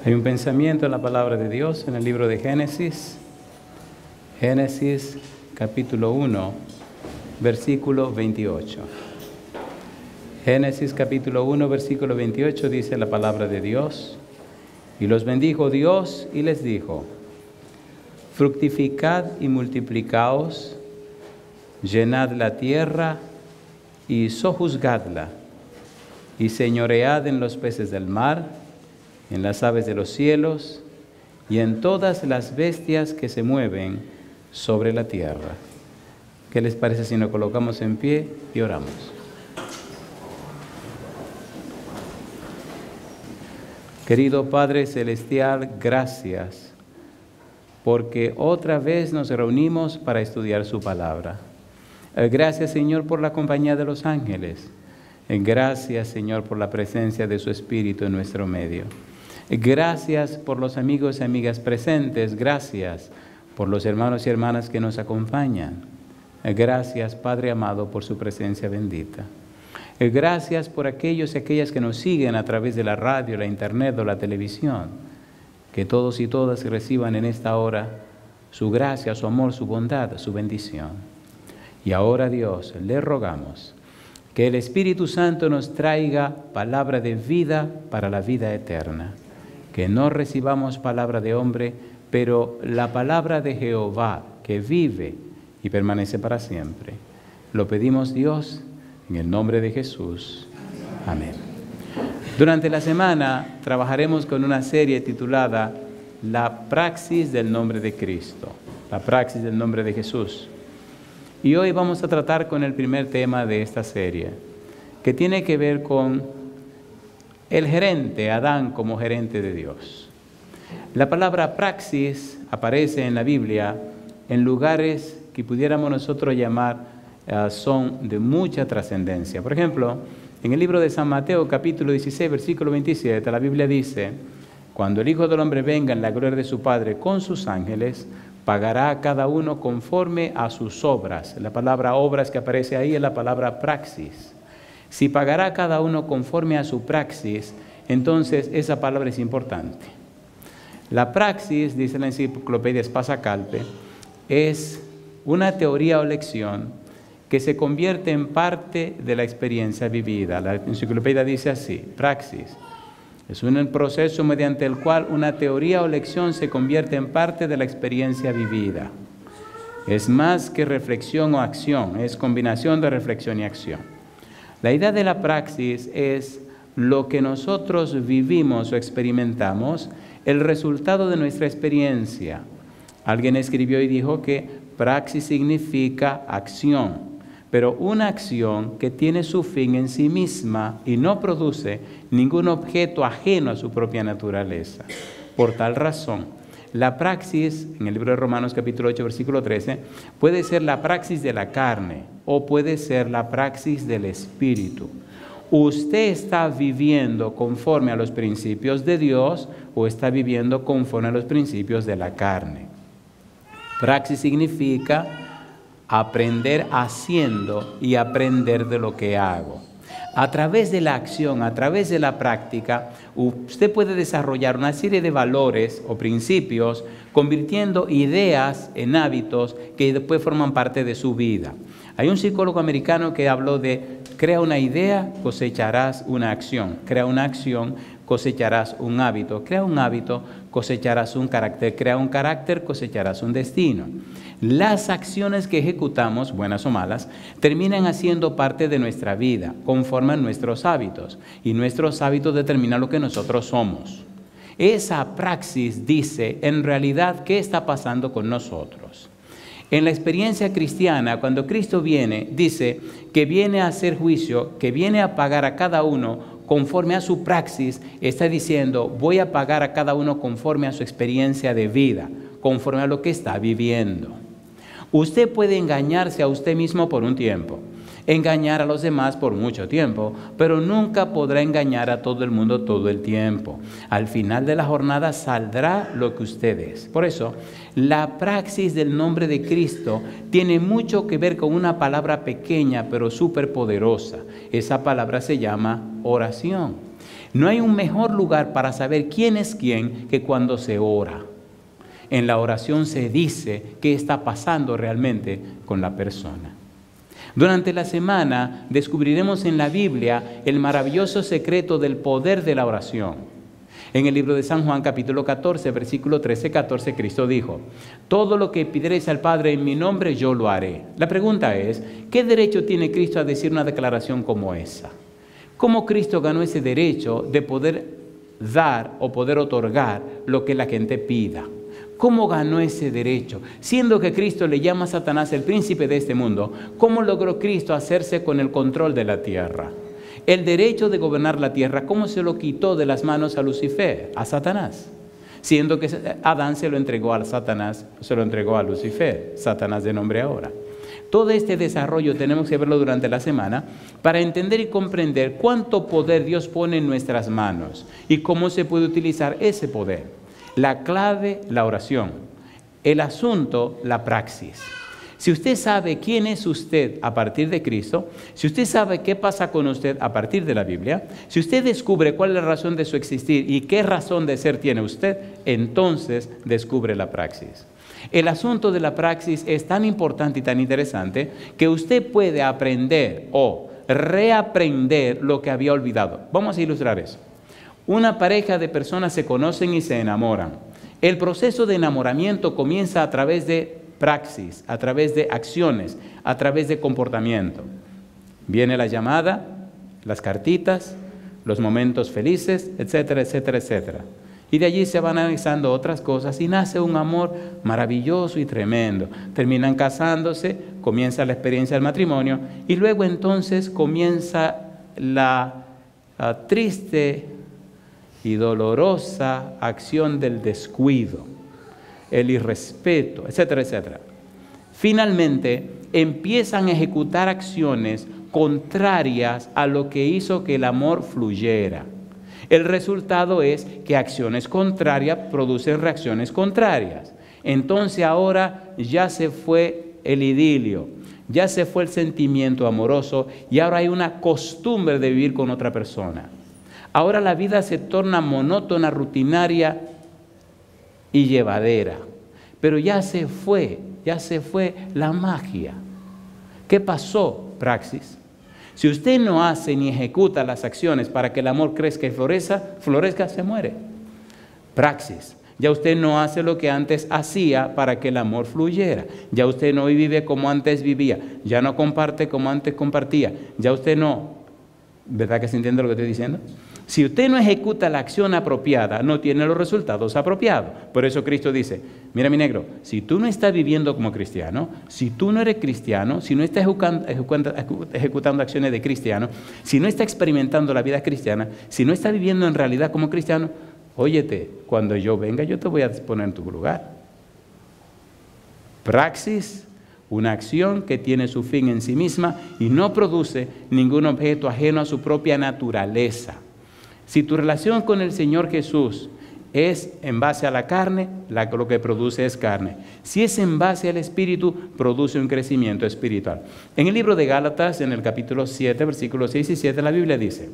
Hay un pensamiento en la palabra de Dios en el libro de Génesis. Génesis capítulo 1, versículo 28. Génesis capítulo 1, versículo 28 dice la palabra de Dios. Y los bendijo Dios y les dijo: fructificad y multiplicaos, llenad la tierra y sojuzgadla, y señoread en los peces del mar, en las aves de los cielos, y en todas las bestias que se mueven sobre la tierra. ¿Qué les parece si nos colocamos en pie y oramos? Querido Padre Celestial, gracias, porque otra vez nos reunimos para estudiar su palabra. Gracias, Señor, por la compañía de los ángeles. Gracias, Señor, por la presencia de su Espíritu en nuestro medio. Gracias por los amigos y amigas presentes. Gracias por los hermanos y hermanas que nos acompañan. Gracias, Padre amado, por su presencia bendita. Gracias por aquellos y aquellas que nos siguen a través de la radio, la internet o la televisión. Que todos y todas reciban en esta hora su gracia, su amor, su bondad, su bendición. Y ahora, Dios, le rogamos que el Espíritu Santo nos traiga palabra de vida para la vida eterna. Que no recibamos palabra de hombre, pero la palabra de Jehová, que vive y permanece para siempre. Lo pedimos, Dios, en el nombre de Jesús. Amén. Durante la semana trabajaremos con una serie titulada La praxis del nombre de Cristo, la praxis del nombre de Jesús. Y hoy vamos a tratar con el primer tema de esta serie, que tiene que ver con el gerente, Adán como gerente de Dios. La palabra praxis aparece en la Biblia en lugares que pudiéramos nosotros llamar son de mucha trascendencia. Por ejemplo, en el libro de San Mateo, capítulo 16, versículo 27, la Biblia dice: cuando el Hijo del Hombre venga en la gloria de su Padre con sus ángeles, pagará a cada uno conforme a sus obras. La palabra obras que aparece ahí es la palabra praxis. Si pagará a cada uno conforme a su praxis, entonces esa palabra es importante. La praxis, dice la enciclopedia Espasa Calpe, es una teoría o lección que se convierte en parte de la experiencia vivida. La enciclopedia dice así: praxis es un proceso mediante el cual una teoría o lección se convierte en parte de la experiencia vivida. Es más que reflexión o acción, es combinación de reflexión y acción. La idea de la praxis es lo que nosotros vivimos o experimentamos, el resultado de nuestra experiencia. Alguien escribió y dijo que praxis significa acción, pero una acción que tiene su fin en sí misma y no produce ningún objeto ajeno a su propia naturaleza. Por tal razón, la praxis, en el libro de Romanos capítulo 8, versículo 13, puede ser la praxis de la carne o puede ser la praxis del Espíritu. ¿Usted está viviendo conforme a los principios de Dios o está viviendo conforme a los principios de la carne? Praxis significa aprender haciendo y aprender de lo que hago. A través de la acción, a través de la práctica, usted puede desarrollar una serie de valores o principios, convirtiendo ideas en hábitos que después forman parte de su vida. Hay un psicólogo americano que habló de: crea una idea, cosecharás una acción. Crea una acción, cosecharás un hábito. Crea un hábito, cosecharás un carácter. Crea un carácter, cosecharás un destino. Las acciones que ejecutamos, buenas o malas, terminan haciendo parte de nuestra vida, conforman nuestros hábitos, y nuestros hábitos determinan lo que nosotros somos. Esa praxis dice, en realidad, ¿qué está pasando con nosotros? En la experiencia cristiana, cuando Cristo viene, dice que viene a hacer juicio, que viene a pagar a cada uno conforme a su praxis. Está diciendo: voy a pagar a cada uno conforme a su experiencia de vida, conforme a lo que está viviendo. Usted puede engañarse a usted mismo por un tiempo, engañar a los demás por mucho tiempo, pero nunca podrá engañar a todo el mundo todo el tiempo. Al final de la jornada saldrá lo que usted es. Por eso, la praxis del nombre de Cristo tiene mucho que ver con una palabra pequeña pero súper poderosa. Esa palabra se llama oración. No hay un mejor lugar para saber quién es quién que cuando se ora. En la oración se dice qué está pasando realmente con la persona. Durante la semana descubriremos en la Biblia el maravilloso secreto del poder de la oración. En el libro de San Juan, capítulo 14, versículo 13-14, Cristo dijo: todo lo que pidiereis al Padre en mi nombre, yo lo haré. La pregunta es, ¿qué derecho tiene Cristo a decir una declaración como esa? ¿Cómo Cristo ganó ese derecho de poder dar o poder otorgar lo que la gente pida? ¿Cómo ganó ese derecho? Siendo que Cristo le llama a Satanás el príncipe de este mundo, ¿cómo logró Cristo hacerse con el control de la tierra? El derecho de gobernar la tierra, ¿cómo se lo quitó de las manos a Lucifer, a Satanás? Siendo que Adán se lo entregó a Satanás, se lo entregó a Lucifer, Satanás de nombre ahora. Todo este desarrollo tenemos que verlo durante la semana para entender y comprender cuánto poder Dios pone en nuestras manos y cómo se puede utilizar ese poder. La clave, la oración. El asunto, la praxis. Si usted sabe quién es usted a partir de Cristo, si usted sabe qué pasa con usted a partir de la Biblia, si usted descubre cuál es la razón de su existir y qué razón de ser tiene usted, entonces descubre la praxis. El asunto de la praxis es tan importante y tan interesante que usted puede aprender o reaprender lo que había olvidado. Vamos a ilustrar eso. Una pareja de personas se conocen y se enamoran. El proceso de enamoramiento comienza a través de praxis, a través de acciones, a través de comportamiento. Viene la llamada, las cartitas, los momentos felices, etcétera, etcétera, etcétera. Y de allí se van analizando otras cosas y nace un amor maravilloso y tremendo. Terminan casándose, comienza la experiencia del matrimonio y luego entonces comienza la triste y dolorosa acción del descuido, el irrespeto, etcétera, etcétera. Finalmente, empiezan a ejecutar acciones contrarias a lo que hizo que el amor fluyera. El resultado es que acciones contrarias producen reacciones contrarias. Entonces ahora ya se fue el idilio, ya se fue el sentimiento amoroso y ahora hay una costumbre de vivir con otra persona. Ahora la vida se torna monótona, rutinaria y llevadera. Pero ya se fue la magia. ¿Qué pasó? Praxis. Si usted no hace ni ejecuta las acciones para que el amor crezca y florezca, se muere. Praxis. Ya usted no hace lo que antes hacía para que el amor fluyera. Ya usted no vive como antes vivía. Ya no comparte como antes compartía. Ya usted no... ¿Verdad que se entiende lo que estoy diciendo? Si usted no ejecuta la acción apropiada, no tiene los resultados apropiados. Por eso Cristo dice, mira mi negro, si tú no estás viviendo como cristiano, si tú no eres cristiano, si no estás ejecutando acciones de cristiano, si no estás experimentando la vida cristiana, si no estás viviendo en realidad como cristiano, óyete, cuando yo venga yo te voy a poner en tu lugar. Praxis, una acción que tiene su fin en sí misma y no produce ningún objeto ajeno a su propia naturaleza. Si tu relación con el Señor Jesús es en base a la carne, lo que produce es carne. Si es en base al Espíritu, produce un crecimiento espiritual. En el libro de Gálatas, en el capítulo 7, versículos 6 y 7, la Biblia dice,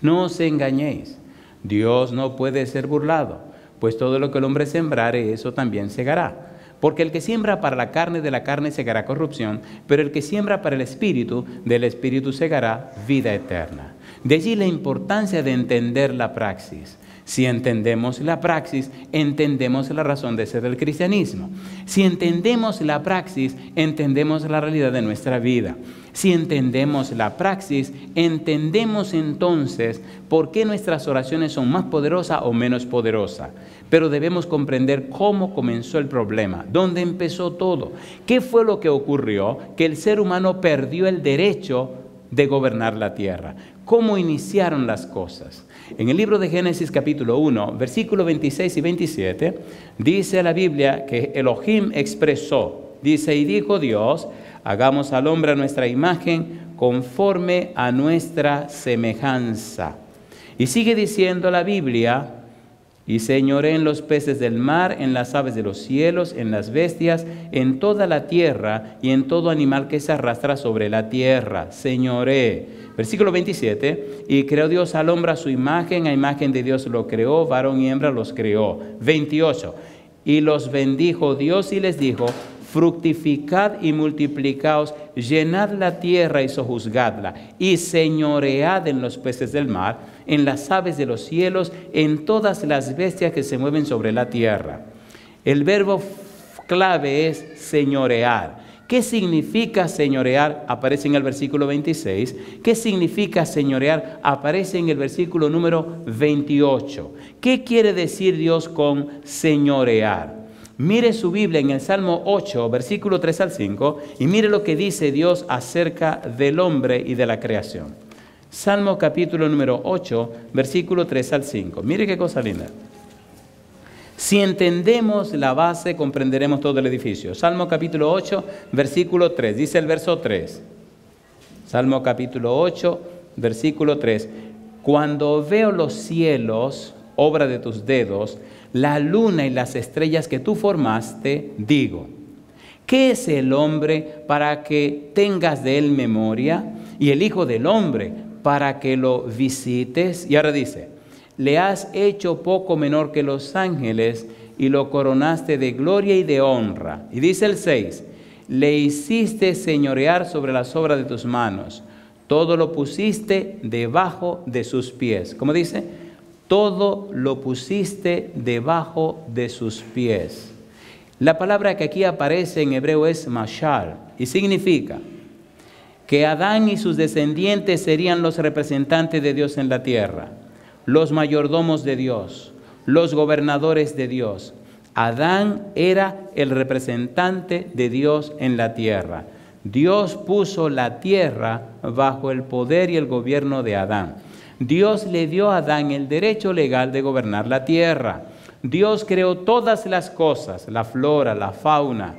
no os engañéis, Dios no puede ser burlado, pues todo lo que el hombre sembrare, eso también segará. Porque el que siembra para la carne, de la carne segará corrupción, pero el que siembra para el Espíritu, del Espíritu segará vida eterna. De allí la importancia de entender la praxis. Si entendemos la praxis, entendemos la razón de ser del cristianismo. Si entendemos la praxis, entendemos la realidad de nuestra vida. Si entendemos la praxis, entendemos entonces por qué nuestras oraciones son más poderosas o menos poderosas. Pero debemos comprender cómo comenzó el problema, dónde empezó todo, qué fue lo que ocurrió, que el ser humano perdió el derecho de gobernar la tierra, cómo iniciaron las cosas. En el libro de Génesis capítulo 1, versículos 26 y 27, dice la Biblia que Elohim expresó, dice, y dijo Dios, hagamos al hombre a nuestra imagen, conforme a nuestra semejanza. Y sigue diciendo la Biblia, Y señoré en los peces del mar, en las aves de los cielos, en las bestias, en toda la tierra y en todo animal que se arrastra sobre la tierra. Señoré. Versículo 27. Y creó Dios al hombre a su imagen, a imagen de Dios lo creó, varón y hembra los creó. 28. Y los bendijo Dios y les dijo: fructificad y multiplicaos, llenad la tierra y sojuzgadla, y señoread en los peces del mar, en las aves de los cielos, en todas las bestias que se mueven sobre la tierra. El verbo clave es señorear. ¿Qué significa señorear? Aparece en el versículo 26. ¿Qué significa señorear? Aparece en el versículo número 28. ¿Qué quiere decir Dios con señorear? Mire su Biblia en el Salmo 8, versículo 3 al 5, y mire lo que dice Dios acerca del hombre y de la creación. Salmo capítulo número 8, versículo 3 al 5. Mire qué cosa linda. Si entendemos la base, comprenderemos todo el edificio. Salmo capítulo 8, versículo 3. Dice el verso 3. Salmo capítulo 8, versículo 3. Cuando veo los cielos, obra de tus dedos, la luna y las estrellas que tú formaste, digo: ¿qué es el hombre para que tengas de él memoria? Y el hijo del hombre para que lo visites. Y ahora dice: le has hecho poco menor que los ángeles y lo coronaste de gloria y de honra. Y dice el 6: le hiciste señorear sobre las obras de tus manos. Todo lo pusiste debajo de sus pies. ¿Cómo dice? Todo lo pusiste debajo de sus pies. La palabra que aquí aparece en hebreo es mashal y significa que Adán y sus descendientes serían los representantes de Dios en la tierra, los mayordomos de Dios, los gobernadores de Dios. Adán era el representante de Dios en la tierra. Dios puso la tierra bajo el poder y el gobierno de Adán. Dios le dio a Adán el derecho legal de gobernar la tierra. Dios creó todas las cosas, la flora, la fauna,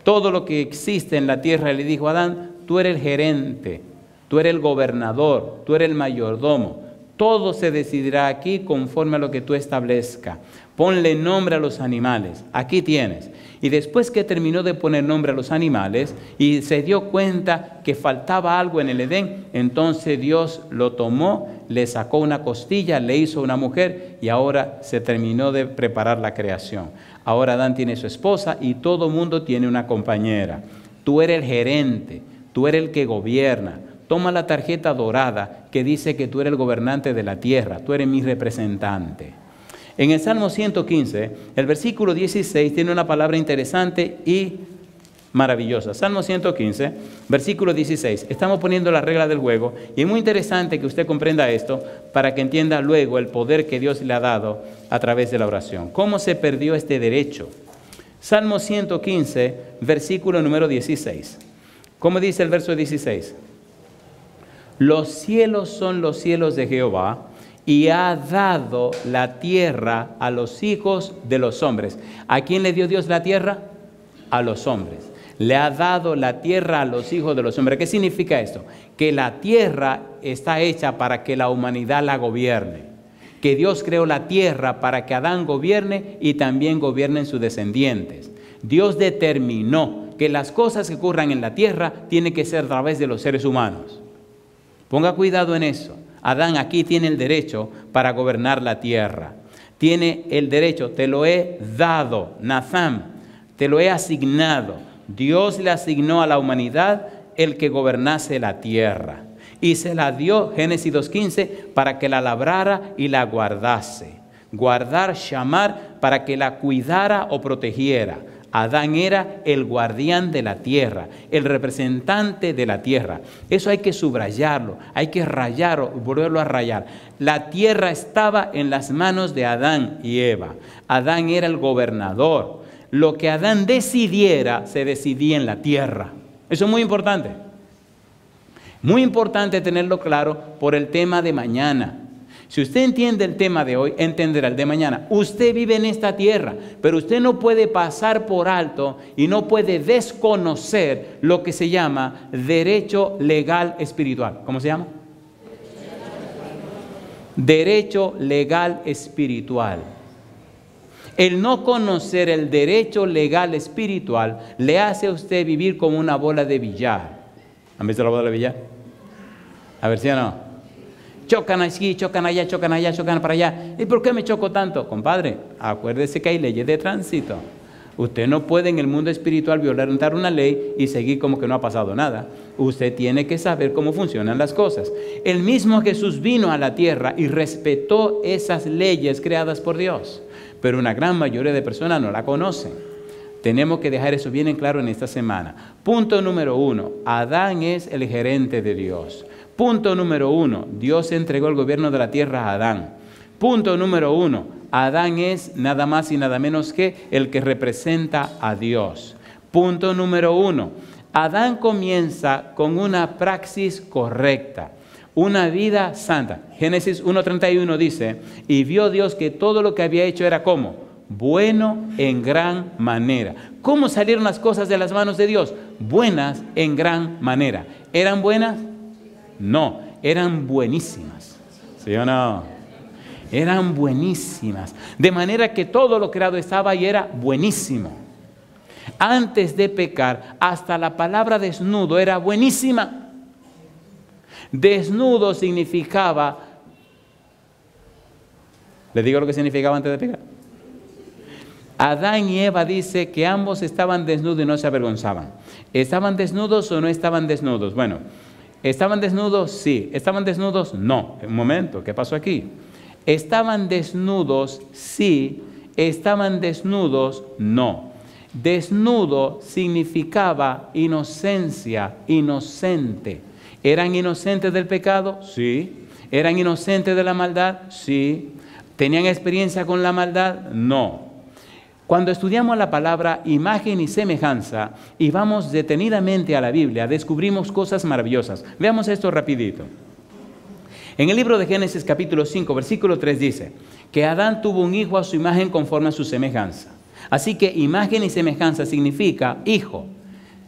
todo lo que existe en la tierra. Le dijo a Adán: tú eres el gerente, tú eres el gobernador, tú eres el mayordomo. Todo se decidirá aquí conforme a lo que tú establezcas. Ponle nombre a los animales. Aquí tienes. Y después que terminó de poner nombre a los animales y se dio cuenta que faltaba algo en el Edén, entonces Dios lo tomó, le sacó una costilla, le hizo una mujer y ahora se terminó de preparar la creación. Ahora Adán tiene su esposa y todo mundo tiene una compañera. Tú eres el gerente, tú eres el que gobierna. Toma la tarjeta dorada que dice que tú eres el gobernante de la tierra, tú eres mi representante. En el Salmo 115, el versículo 16 tiene una palabra interesante y maravillosa. Salmo 115, versículo 16. Estamos poniendo la regla del juego y es muy interesante que usted comprenda esto para que entienda luego el poder que Dios le ha dado a través de la oración. ¿Cómo se perdió este derecho? Salmo 115, versículo número 16. ¿Cómo dice el verso 16? Los cielos son los cielos de Jehová, y ha dado la tierra a los hijos de los hombres. ¿A quién le dio Dios la tierra? A los hombres. Le ha dado la tierra a los hijos de los hombres. ¿Qué significa esto? Que la tierra está hecha para que la humanidad la gobierne. Que Dios creó la tierra para que Adán gobierne y también gobiernen sus descendientes. Dios determinó que las cosas que ocurran en la tierra tienen que ser a través de los seres humanos. Ponga cuidado en eso. Adán aquí tiene el derecho para gobernar la tierra. Tiene el derecho, te lo he dado, Nazam, te lo he asignado. Dios le asignó a la humanidad el que gobernase la tierra. Y se la dio, Génesis 2:15, para que la labrara y la guardase. Guardar, llamar, para que la cuidara o protegiera. Adán era el guardián de la tierra, el representante de la tierra. Eso hay que subrayarlo, hay que rayarlo, volverlo a rayar. La tierra estaba en las manos de Adán y Eva. Adán era el gobernador. Lo que Adán decidiera, se decidía en la tierra. Eso es muy importante. Muy importante tenerlo claro por el tema de mañana. Si usted entiende el tema de hoy, entenderá el de mañana. Usted vive en esta tierra, pero usted no puede pasar por alto y no puede desconocer lo que se llama derecho legal espiritual. ¿Cómo se llama? Derecho legal espiritual. El no conocer el derecho legal espiritual le hace a usted vivir como una bola de billar. ¿Han visto la bola de billar? A ver si o no. Chocan aquí, chocan allá, chocan allá, chocan para allá. ¿Y por qué me choco tanto? Compadre, acuérdese que hay leyes de tránsito. Usted no puede en el mundo espiritual violentar una ley y seguir como que no ha pasado nada. Usted tiene que saber cómo funcionan las cosas. El mismo Jesús vino a la tierra y respetó esas leyes creadas por Dios. Pero una gran mayoría de personas no la conocen. Tenemos que dejar eso bien en claro en esta semana. Punto número 1. Adán es el gerente de Dios. Punto número 1. Dios entregó el gobierno de la tierra a Adán. Punto número 1. Adán es nada más y nada menos que el que representa a Dios. Punto número 1. Adán comienza con una praxis correcta, una vida santa. Génesis 1:31 dice, y vio Dios que todo lo que había hecho era ¿cómo? Bueno en gran manera. ¿Cómo salieron las cosas de las manos de Dios? Buenas en gran manera. ¿Eran buenas? No, eran buenísimas. ¿Sí o no? Eran buenísimas. De manera que todo lo creado estaba y era buenísimo. Antes de pecar, hasta la palabra desnudo era buenísima. Desnudo significaba, ¿le digo lo que significaba antes de pecar? Adán y Eva dice que ambos estaban desnudos y no se avergonzaban. ¿Estaban desnudos o no estaban desnudos? Bueno, ¿estaban desnudos? Sí. ¿Estaban desnudos? No. Un momento, ¿qué pasó aquí? ¿Estaban desnudos? Sí. ¿Estaban desnudos? No. Desnudo significaba inocencia, inocente. ¿Eran inocentes del pecado? Sí. ¿Eran inocentes de la maldad? Sí. ¿Tenían experiencia con la maldad? No. Cuando estudiamos la palabra imagen y semejanza y vamos detenidamente a la Biblia, descubrimos cosas maravillosas. Veamos esto rapidito. En el libro de Génesis capítulo 5, versículo 3 dice que Adán tuvo un hijo a su imagen conforme a su semejanza. Así que imagen y semejanza significa hijo.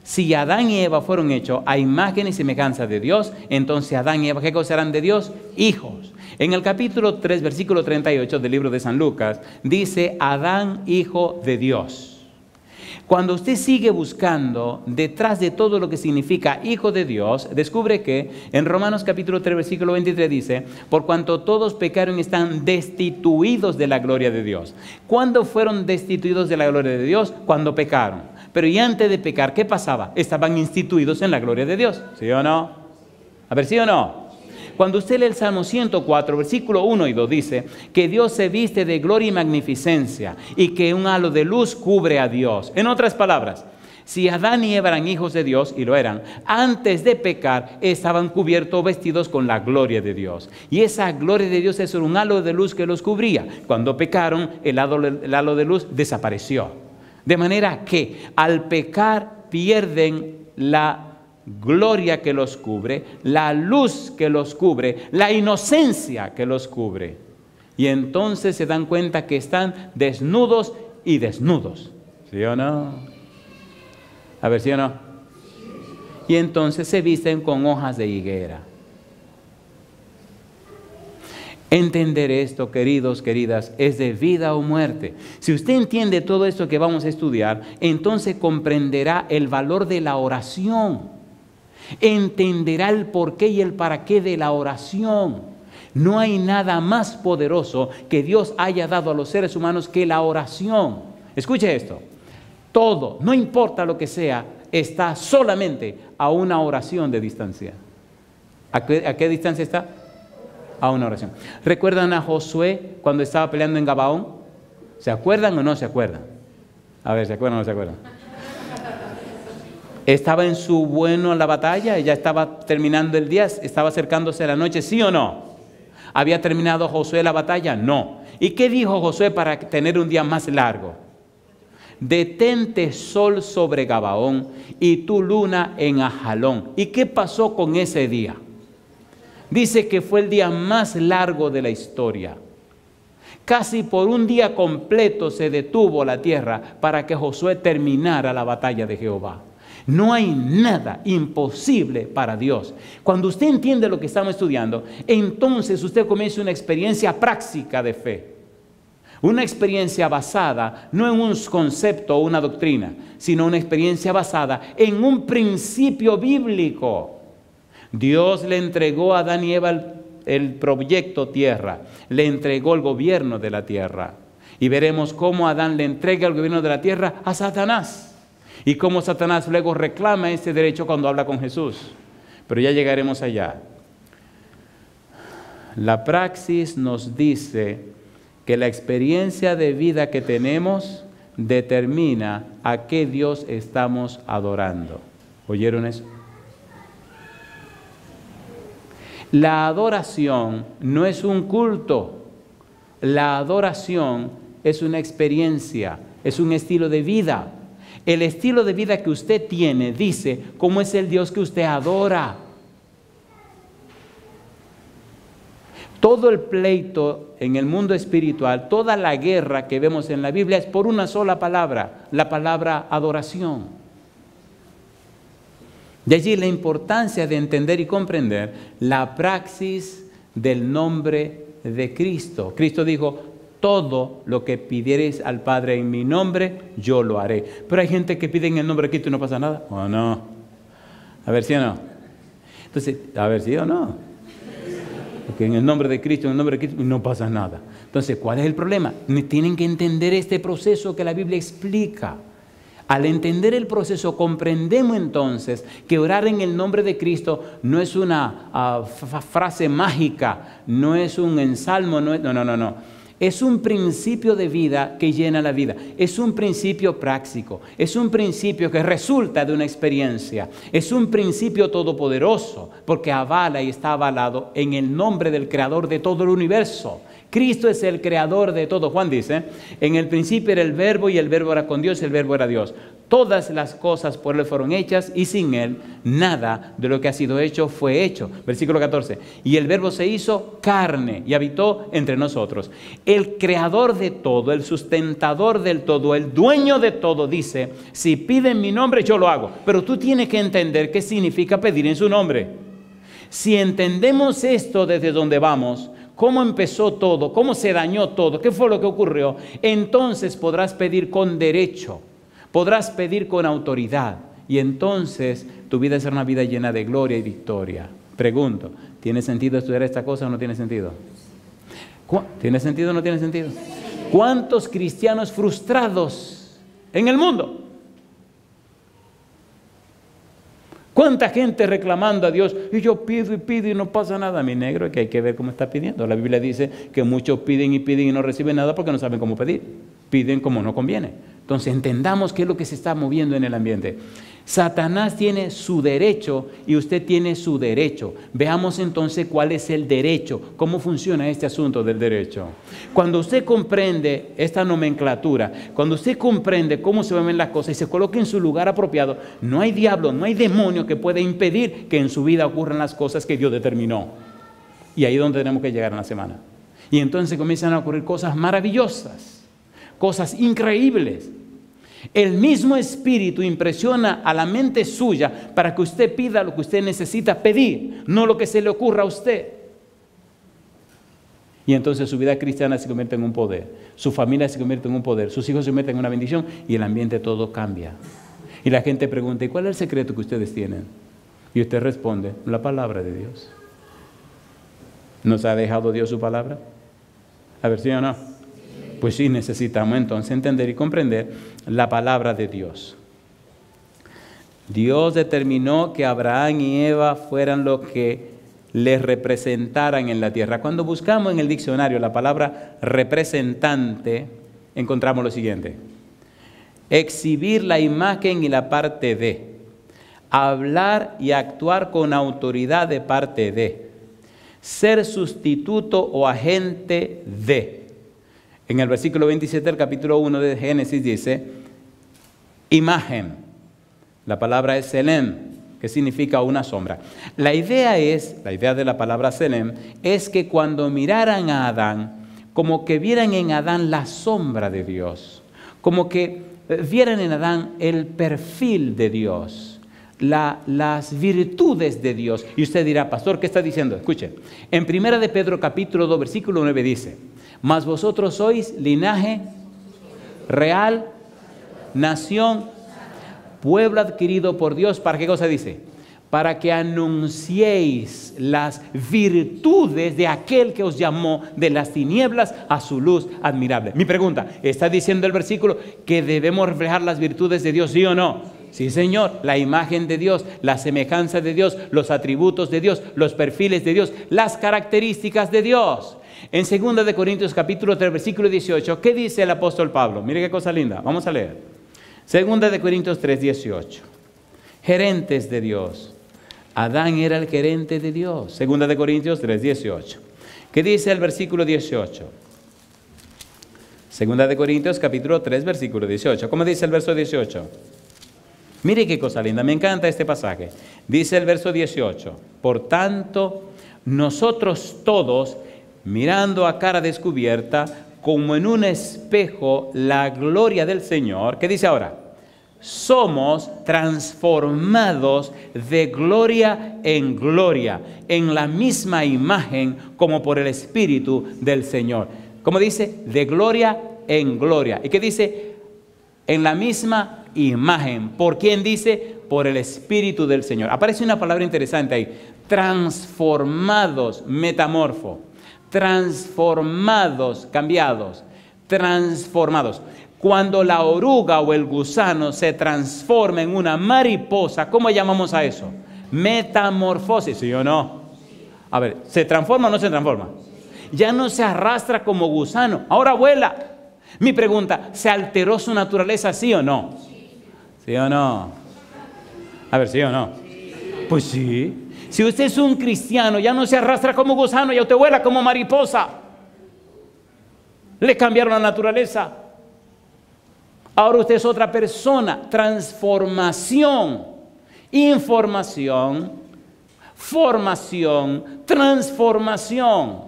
Si Adán y Eva fueron hechos a imagen y semejanza de Dios, entonces Adán y Eva, ¿qué cosa eran de Dios? Hijos. En el capítulo 3, versículo 38 del libro de San Lucas, dice Adán, hijo de Dios. Cuando usted sigue buscando detrás de todo lo que significa hijo de Dios, descubre que en Romanos capítulo 3, versículo 23 dice, por cuanto todos pecaron y están destituidos de la gloria de Dios. ¿Cuándo fueron destituidos de la gloria de Dios? Cuando pecaron. Pero y antes de pecar, ¿qué pasaba? Estaban instituidos en la gloria de Dios. ¿Sí o no? A ver, ¿sí o no? Cuando usted lee el Salmo 104, versículo 1 y 2 dice que Dios se viste de gloria y magnificencia y que un halo de luz cubre a Dios. En otras palabras, si Adán y Eva eran hijos de Dios, y lo eran, antes de pecar estaban cubiertos, vestidos con la gloria de Dios. Y esa gloria de Dios es un halo de luz que los cubría. Cuando pecaron, el halo de luz desapareció. De manera que al pecar pierden la gloria que los cubre, la luz que los cubre, la inocencia que los cubre. Y entonces se dan cuenta que están desnudos y desnudos. ¿Sí o no? A ver, ¿sí o no? Y entonces se visten con hojas de higuera. Entender esto, queridos, queridas, es de vida o muerte. Si usted entiende todo esto que vamos a estudiar, entonces comprenderá el valor de la oración. Entenderá el porqué y el para qué de la oración. No hay nada más poderoso que Dios haya dado a los seres humanos que la oración. Escuche esto. Todo, no importa lo que sea, está solamente a una oración de distancia. ¿A qué distancia está? A una oración. ¿Recuerdan a Josué cuando estaba peleando en Gabaón? ¿Se acuerdan o no se acuerdan? A ver, ¿se acuerdan o no se acuerdan? ¿Estaba en su bueno la batalla? ¿Ya estaba terminando el día? ¿Estaba acercándose la noche? ¿Sí o no? ¿Había terminado Josué la batalla? No. ¿Y qué dijo Josué para tener un día más largo? Detente sol sobre Gabaón y tu luna en Ajalón. ¿Y qué pasó con ese día? Dice que fue el día más largo de la historia. Casi por un día completo se detuvo la tierra para que Josué terminara la batalla de Jehová. No hay nada imposible para Dios. Cuando usted entiende lo que estamos estudiando, entonces usted comienza una experiencia práctica de fe. Una experiencia basada no en un concepto o una doctrina, sino una experiencia basada en un principio bíblico. Dios le entregó a Adán y Eva el proyecto tierra, le entregó el gobierno de la tierra. Y veremos cómo Adán le entrega el gobierno de la tierra a Satanás. Y cómo Satanás luego reclama ese derecho cuando habla con Jesús. Pero ya llegaremos allá. La praxis nos dice que la experiencia de vida que tenemos determina a qué Dios estamos adorando. ¿Oyeron eso? La adoración no es un culto. La adoración es una experiencia, es un estilo de vida. El estilo de vida que usted tiene dice cómo es el Dios que usted adora. Todo el pleito en el mundo espiritual, toda la guerra que vemos en la Biblia es por una sola palabra, la palabra adoración. De allí la importancia de entender y comprender la praxis del nombre de Cristo. Cristo dijo: todo lo que pidiereis al Padre en mi nombre, yo lo haré. Pero hay gente que pide en el nombre de Cristo y no pasa nada. ¿O no? A ver, ¿sí o no? Entonces, a ver, ¿sí o no? Porque en el nombre de Cristo, no pasa nada. Entonces, ¿cuál es el problema? Tienen que entender este proceso que la Biblia explica. Al entender el proceso, comprendemos entonces que orar en el nombre de Cristo no es una frase mágica, no es un ensalmo, no. Es un principio de vida que llena la vida. Es un principio práctico. Es un principio que resulta de una experiencia. Es un principio todopoderoso porque avala y está avalado en el nombre del Creador de todo el universo. Cristo es el creador de todo. Juan dice: en el principio era el Verbo y el Verbo era con Dios y el Verbo era Dios. Todas las cosas por Él fueron hechas y sin Él nada de lo que ha sido hecho fue hecho. Versículo 14. Y el Verbo se hizo carne y habitó entre nosotros. El creador de todo, el sustentador del todo, el dueño de todo dice: si piden mi nombre yo lo hago. Pero tú tienes que entender qué significa pedir en su nombre. Si entendemos esto desde donde vamos, cómo empezó todo, cómo se dañó todo, qué fue lo que ocurrió, entonces podrás pedir con derecho, podrás pedir con autoridad y entonces tu vida será una vida llena de gloria y victoria. Pregunto, ¿tiene sentido estudiar esta cosa o no tiene sentido? ¿Tiene sentido o no tiene sentido? ¿Cuántos cristianos frustrados en el mundo? ¿Cuánta gente reclamando a Dios? Y yo pido y no pasa nada. Mi negro, es que hay que ver cómo está pidiendo. La Biblia dice que muchos piden y no reciben nada porque no saben cómo pedir. Piden como no conviene. Entonces entendamos qué es lo que se está moviendo en el ambiente. Satanás tiene su derecho y usted tiene su derecho. Veamos entonces cuál es el derecho, cómo funciona este asunto del derecho. Cuando usted comprende esta nomenclatura, cuando usted comprende cómo se ven las cosas y se coloca en su lugar apropiado, no hay diablo, no hay demonio que pueda impedir que en su vida ocurran las cosas que Dios determinó. Y ahí es donde tenemos que llegar en la semana. Y entonces comienzan a ocurrir cosas maravillosas, cosas increíbles. El mismo Espíritu impresiona a la mente suya para que usted pida lo que usted necesita pedir, no lo que se le ocurra a usted. Y entonces su vida cristiana se convierte en un poder, su familia se convierte en un poder, sus hijos se convierten en una bendición y el ambiente todo cambia. Y la gente pregunta: ¿y cuál es el secreto que ustedes tienen? Y usted responde: la palabra de Dios. ¿Nos ha dejado Dios su palabra? A ver, ¿sí o no? Pues sí, necesitamos entonces entender y comprender la palabra de Dios. Dios determinó que Abraham y Eva fueran los que les representaran en la tierra. Cuando buscamos en el diccionario la palabra representante, encontramos lo siguiente: exhibir la imagen y la parte de, hablar y actuar con autoridad de parte de, ser sustituto o agente de. En el versículo 27 del capítulo 1 de Génesis dice: imagen. La palabra es selem, que significa una sombra. La idea de la palabra selem es que cuando miraran a Adán, como que vieran en Adán la sombra de Dios, como que vieran en Adán el perfil de Dios. las virtudes de Dios. Y usted dirá, pastor, ¿qué está diciendo? Escuche, en 1 de Pedro capítulo 2 versículo 9 dice, mas vosotros sois linaje real, nación, pueblo adquirido por Dios. ¿Para qué cosa dice? Para que anunciéis las virtudes de aquel que os llamó de las tinieblas a su luz admirable. Mi pregunta, ¿está diciendo el versículo que debemos reflejar las virtudes de Dios, sí o no? Sí, Señor, la imagen de Dios, la semejanza de Dios, los atributos de Dios, los perfiles de Dios, las características de Dios. En 2 de Corintios capítulo 3, versículo 18, ¿qué dice el apóstol Pablo? Mire qué cosa linda, vamos a leer. 2 de Corintios 3, 18. Gerentes de Dios. Adán era el gerente de Dios. 2 de Corintios 3, 18. ¿Qué dice el versículo 18? 2 de Corintios capítulo 3, versículo 18. ¿Cómo dice el verso 18? Mire qué cosa linda, me encanta este pasaje. Dice el verso 18, por tanto, nosotros todos, mirando a cara descubierta, como en un espejo, la gloria del Señor, ¿qué dice ahora? Somos transformados de gloria en gloria, en la misma imagen como por el Espíritu del Señor. ¿Cómo dice? De gloria en gloria. ¿Y qué dice? En la misma imagen. ¿Por quién dice? Por el Espíritu del Señor. Aparece una palabra interesante ahí. Transformados, metamorfo. Transformados, cambiados. Transformados. Cuando la oruga o el gusano se transforma en una mariposa, ¿cómo llamamos a eso? Metamorfosis, ¿sí o no? A ver, ¿se transforma o no se transforma? Ya no se arrastra como gusano, ahora vuela. Mi pregunta, ¿se alteró su naturaleza, sí o no? ¿Sí o no? A ver, ¿sí o no? Pues sí. Si usted es un cristiano, ya no se arrastra como gusano, ya usted vuela como mariposa. Le cambiaron la naturaleza. Ahora usted es otra persona. Transformación, información, formación, transformación.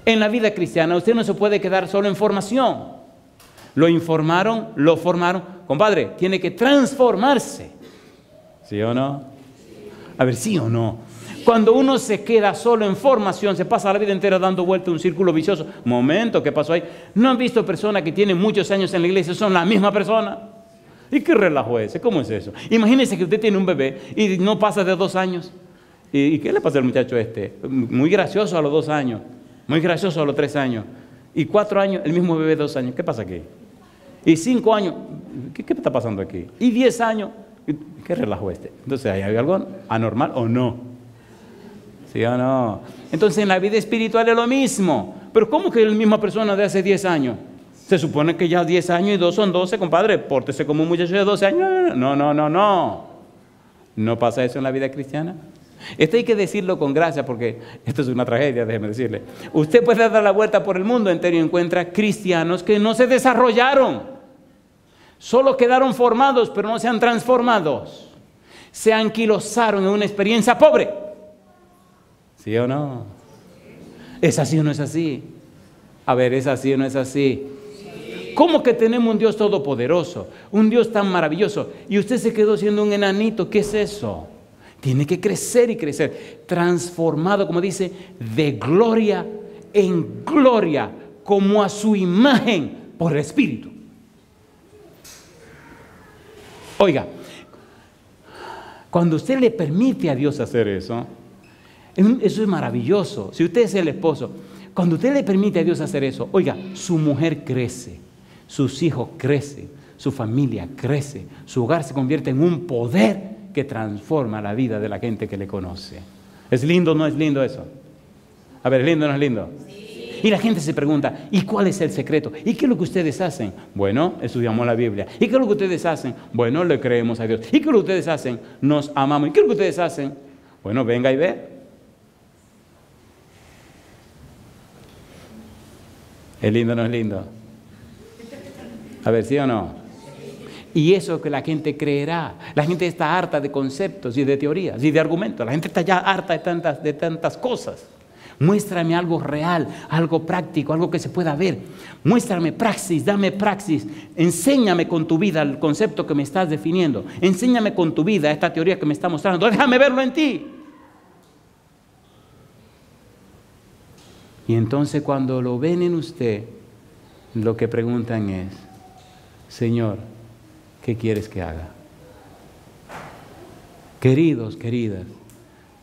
En la vida cristiana usted no se puede quedar solo en formación. Lo informaron, lo formaron. Compadre, tiene que transformarse. ¿Sí o no? A ver, ¿sí o no? Cuando uno se queda solo en formación, se pasa la vida entera dando vuelta un círculo vicioso. Momento, ¿qué pasó ahí? ¿No han visto personas que tienen muchos años en la iglesia, son la misma persona? ¿Y qué relajo es ese? ¿Cómo es eso? Imagínese que usted tiene un bebé y no pasa de 2 años. ¿Y qué le pasa al muchacho este? Muy gracioso a los 2 años, muy gracioso a los 3 años. Y 4 años, el mismo bebé de 2 años. ¿Qué pasa aquí? Y 5 años, ¿qué está pasando aquí? Y 10 años, ¿qué relajo este? Entonces, ¿hay algo anormal o no? ¿Sí o no? Entonces en la vida espiritual es lo mismo. Pero ¿cómo que la misma persona de hace 10 años? Se supone que ya 10 años y 2 son 12, compadre. Pórtese como un muchacho de 12 años. No. ¿No pasa eso en la vida cristiana? Esto hay que decirlo con gracia porque esto es una tragedia, déjeme decirle. Usted puede dar la vuelta por el mundo entero y encuentra cristianos que no se desarrollaron. Solo quedaron formados, pero no se han transformado. Se anquilosaron en una experiencia pobre. ¿Sí o no? ¿Es así o no es así? A ver, ¿es así o no es así? ¿Cómo que tenemos un Dios todopoderoso? Un Dios tan maravilloso. Y usted se quedó siendo un enanito. ¿Qué es eso? Tiene que crecer y crecer. Transformado, como dice, de gloria en gloria, como a su imagen por el Espíritu. Oiga, cuando usted le permite a Dios hacer eso, eso es maravilloso. Si usted es el esposo, cuando usted le permite a Dios hacer eso, oiga, su mujer crece, sus hijos crecen, su familia crece, su hogar se convierte en un poder que transforma la vida de la gente que le conoce. ¿Es lindo o no es lindo eso? A ver, ¿es lindo o no es lindo? Sí. Y la gente se pregunta, ¿y cuál es el secreto? ¿Y qué es lo que ustedes hacen? Bueno, estudiamos la Biblia. ¿Y qué es lo que ustedes hacen? Bueno, le creemos a Dios. ¿Y qué es lo que ustedes hacen? Nos amamos. ¿Y qué es lo que ustedes hacen? Bueno, venga y ve. ¿Es lindo o no es lindo? A ver, ¿sí o no? Y eso que la gente creerá. La gente está harta de conceptos y de teorías y de argumentos. La gente está ya harta de tantas cosas. Muéstrame algo real, algo práctico, algo que se pueda ver. Muéstrame praxis, dame praxis. Enséñame con tu vida el concepto que me estás definiendo. Enséñame con tu vida esta teoría que me está mostrando. Déjame verlo en ti. Y entonces cuando lo ven en usted, lo que preguntan es, Señor, ¿qué quieres que haga? Queridos, queridas,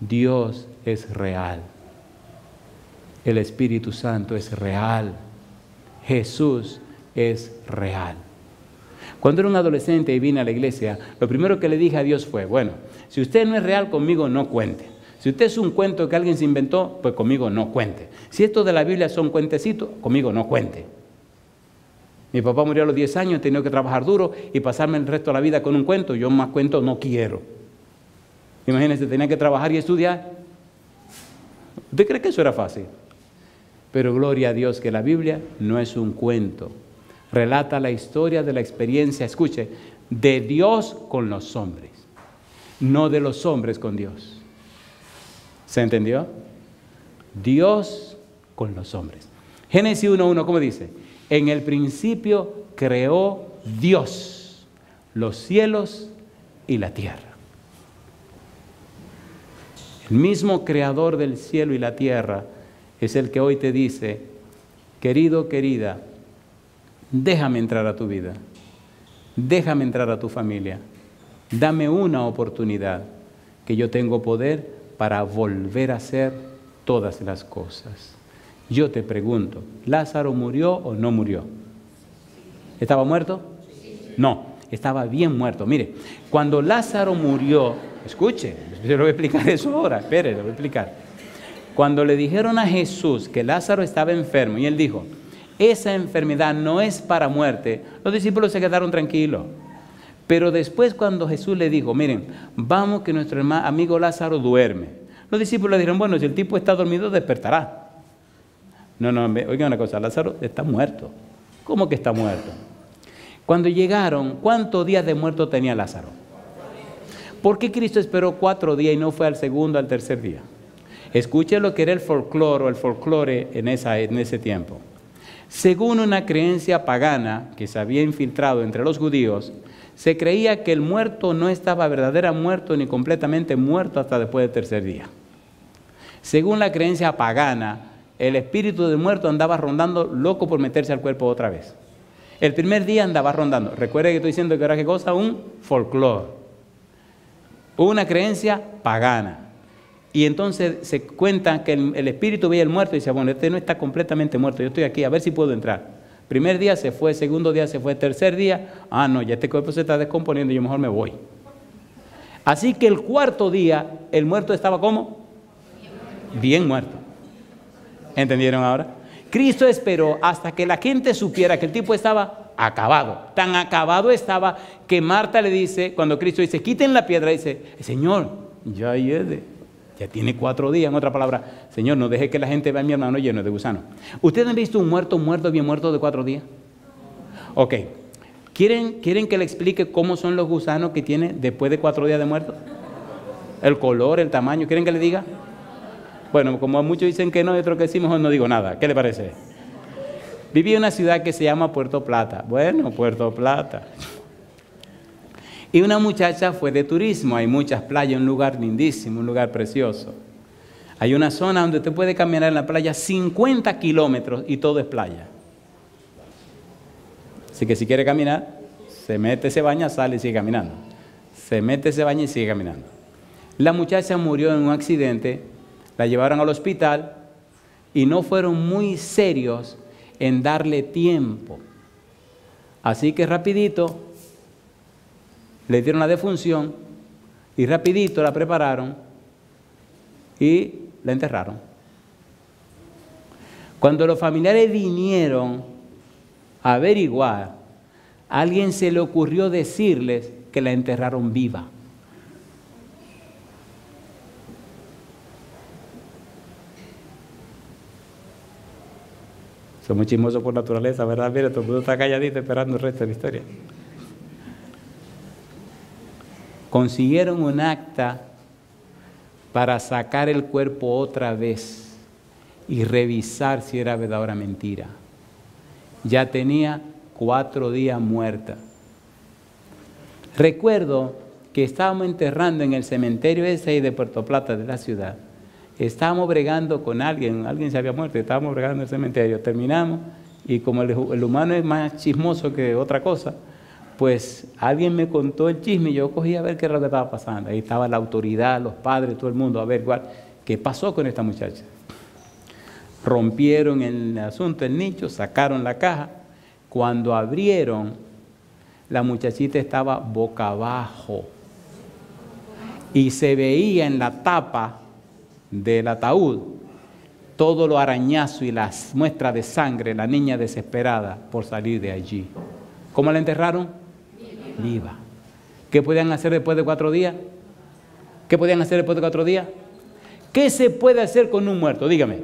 Dios es real. El Espíritu Santo es real. Jesús es real. Cuando era un adolescente y vine a la iglesia, lo primero que le dije a Dios fue, bueno, si usted no es real conmigo, no cuente. Si usted es un cuento que alguien se inventó, pues conmigo no cuente. Si esto de la Biblia son cuentecitos, conmigo no cuente. Mi papá murió a los 10 años, he tenido que trabajar duro y pasarme el resto de la vida con un cuento. Yo más cuentos no quiero. Imagínense, tenía que trabajar y estudiar. ¿Usted cree que eso era fácil? Pero gloria a Dios que la Biblia no es un cuento. Relata la historia de la experiencia, escuche, de Dios con los hombres, no de los hombres con Dios. ¿Se entendió? Dios con los hombres. Génesis 1:1, ¿cómo dice? En el principio creó Dios los cielos y la tierra. El mismo creador del cielo y la tierra es el que hoy te dice, querido, querida, déjame entrar a tu vida, déjame entrar a tu familia, dame una oportunidad, que yo tengo poder para volver a hacer todas las cosas. Yo te pregunto, ¿Lázaro murió o no murió? ¿Estaba muerto? No, estaba bien muerto. Mire, cuando Lázaro murió, escuche, yo le voy a explicar eso ahora, espere, le voy a explicar. Cuando le dijeron a Jesús que Lázaro estaba enfermo y él dijo, esa enfermedad no es para muerte, los discípulos se quedaron tranquilos. Pero después cuando Jesús le dijo, miren, vamos que nuestro amigo Lázaro duerme. Los discípulos le dijeron, bueno, si el tipo está dormido, despertará. No, oigan una cosa, Lázaro está muerto. ¿Cómo que está muerto? Cuando llegaron, ¿cuántos días de muerto tenía Lázaro? ¿Por qué Cristo esperó 4 días y no fue al segundo, al tercer día? Escuche lo que era el folclore en ese tiempo. Según una creencia pagana que se había infiltrado entre los judíos, se creía que el muerto no estaba verdaderamente muerto ni completamente muerto hasta después del tercer día. Según la creencia pagana, el espíritu del muerto andaba rondando loco por meterse al cuerpo otra vez. El primer día andaba rondando. Recuerde que estoy diciendo que era qué cosa, un folclore, una creencia pagana. Y entonces se cuenta que el espíritu veía el muerto y dice, bueno, este no está completamente muerto, yo estoy aquí, a ver si puedo entrar. Primer día se fue, segundo día se fue, tercer día, no, ya este cuerpo se está descomponiendo, yo mejor me voy. Así que el cuarto día, el muerto estaba ¿cómo? Bien muerto. ¿Entendieron ahora? Cristo esperó hasta que la gente supiera que el tipo estaba acabado. Tan acabado estaba que Marta le dice, cuando Cristo dice, quiten la piedra, dice, Señor, ya tiene 4 días, en otra palabra, Señor, no deje que la gente vea a mi hermano lleno de gusanos. ¿Ustedes han visto un muerto, bien muerto de 4 días? Ok. ¿Quieren que le explique cómo son los gusanos que tiene después de 4 días de muerto? El color, el tamaño, ¿quieren que le diga? Bueno, como muchos dicen que no, y otros que sí, mejor no digo nada. ¿Qué le parece? Viví en una ciudad que se llama Puerto Plata. Bueno, Puerto Plata. Y una muchacha fue de turismo, hay muchas playas, un lugar lindísimo, un lugar precioso. Hay una zona donde usted puede caminar en la playa 50 kilómetros y todo es playa. Así que si quiere caminar, se mete, se baña, sale y sigue caminando. Se mete, se baña y sigue caminando. La muchacha murió en un accidente, la llevaron al hospital y no fueron muy serios en darle tiempo. Así que rapidito le dieron la defunción y rapidito la prepararon y la enterraron. Cuando los familiares vinieron a averiguar, a alguien se le ocurrió decirles que la enterraron viva. Somos chismosos por naturaleza, ¿verdad? Mira, todo el mundo está calladito esperando el resto de la historia. Consiguieron un acta para sacar el cuerpo otra vez y revisar si era verdad o era mentira. Ya tenía 4 días muerta. Recuerdo que estábamos enterrando en el cementerio ese ahí de Puerto Plata, de la ciudad. Estábamos bregando con alguien se había muerto, estábamos bregando en el cementerio. Terminamos y como el humano es más chismoso que otra cosa, pues alguien me contó el chisme y yo cogí a ver qué era lo que estaba pasando. Ahí estaba la autoridad, los padres, todo el mundo a ver qué pasó con esta muchacha. Rompieron el asunto, el nicho, sacaron la caja. Cuando abrieron, la muchachita estaba boca abajo y se veía en la tapa del ataúd todo lo arañazo y las muestras de sangre, la niña desesperada por salir de allí. ¿Cómo la enterraron? Viva. ¿Qué podían hacer después de 4 días? ¿Qué podían hacer después de 4 días? ¿Qué se puede hacer con un muerto? Dígame.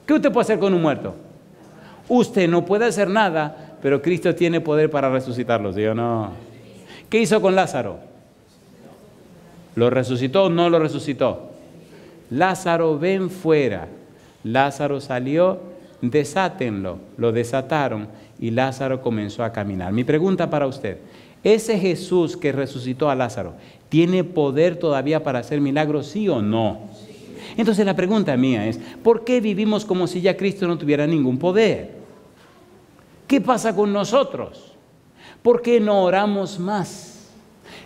¿Qué usted puede hacer con un muerto? Usted no puede hacer nada, pero Cristo tiene poder para resucitarlo, ¿sí o no? ¿Qué hizo con Lázaro? ¿Lo resucitó o no lo resucitó? Lázaro, ven fuera. Lázaro salió, desátenlo. Lo desataron y Lázaro comenzó a caminar. Mi pregunta para usted, ¿ese Jesús que resucitó a Lázaro tiene poder todavía para hacer milagros, sí o no? Entonces la pregunta mía es, ¿por qué vivimos como si ya Cristo no tuviera ningún poder? ¿Qué pasa con nosotros? ¿Por qué no oramos más?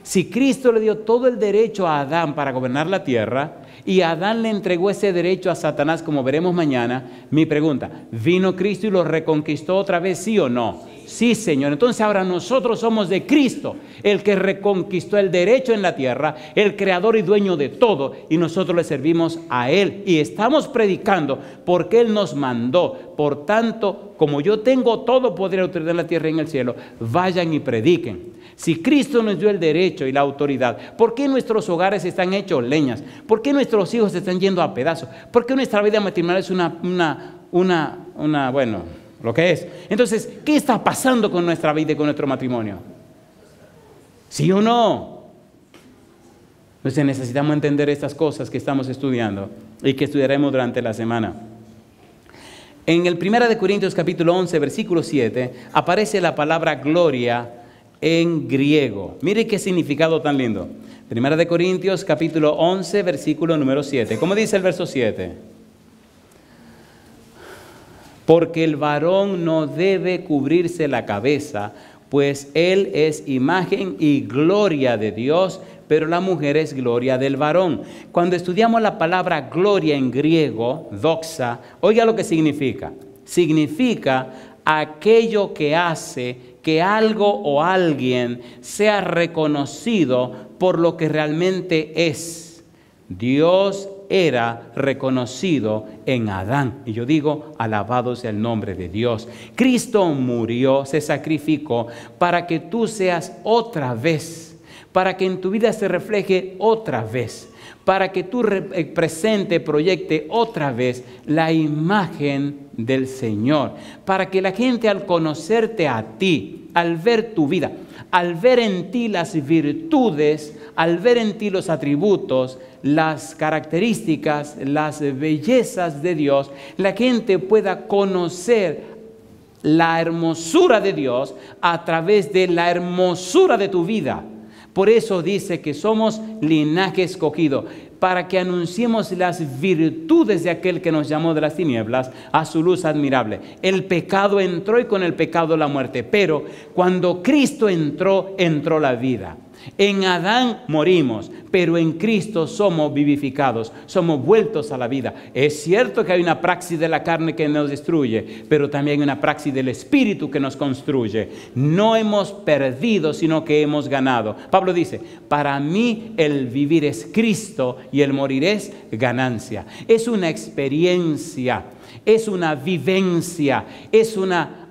Si Cristo le dio todo el derecho a Adán para gobernar la tierra y Adán le entregó ese derecho a Satanás, como veremos mañana, mi pregunta, ¿vino Cristo y lo reconquistó otra vez, sí o no? Sí, Señor. Entonces ahora nosotros somos de Cristo, el que reconquistó el derecho en la tierra, el creador y dueño de todo, y nosotros le servimos a Él y estamos predicando porque Él nos mandó. Por tanto, como yo tengo todo poder y autoridad en la tierra y en el cielo, vayan y prediquen. Si Cristo nos dio el derecho y la autoridad, ¿por qué nuestros hogares están hechos leñas? ¿Por qué nuestros hijos se están yendo a pedazos? ¿Por qué nuestra vida matrimonial es bueno, lo que es? Entonces, ¿qué está pasando con nuestra vida y con nuestro matrimonio? ¿Sí o no? Entonces necesitamos entender estas cosas que estamos estudiando y que estudiaremos durante la semana. En el 1 Corintios capítulo 11, versículo 7, aparece la palabra gloria en griego. Mire qué significado tan lindo. 1 Corintios capítulo 11, versículo número 7. ¿Cómo dice el verso 7? Porque el varón no debe cubrirse la cabeza, pues él es imagen y gloria de Dios, pero la mujer es gloria del varón. Cuando estudiamos la palabra gloria en griego, doxa, oiga lo que significa. Significa aquello que hace que algo o alguien sea reconocido por lo que realmente es. Dios era reconocido en Adán. Y yo digo, alabado sea el nombre de Dios. Cristo murió, se sacrificó para que tú seas otra vez, para que en tu vida se refleje otra vez, para que tú proyecte otra vez la imagen del Señor, para que la gente al conocerte a ti, al ver tu vida, al ver en ti las virtudes, al ver en ti los atributos, las características, las bellezas de Dios, la gente pueda conocer la hermosura de Dios a través de la hermosura de tu vida. Por eso dice que somos linaje escogido, para que anunciemos las virtudes de aquel que nos llamó de las tinieblas a su luz admirable. El pecado entró y con el pecado la muerte, pero cuando Cristo entró, entró la vida. En Adán morimos, pero en Cristo somos vivificados, somos vueltos a la vida. Es cierto que hay una praxis de la carne que nos destruye, pero también hay una praxis del Espíritu que nos construye. No hemos perdido, sino que hemos ganado. Pablo dice, para mí el vivir es Cristo y el morir es ganancia. Es una experiencia, es una vivencia, es una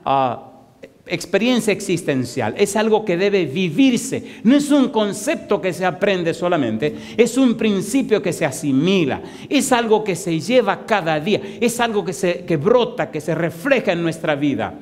experiencia existencial, es algo que debe vivirse, no es un concepto que se aprende solamente, es un principio que se asimila, es algo que se lleva cada día, es algo que brota, que se refleja en nuestra vida.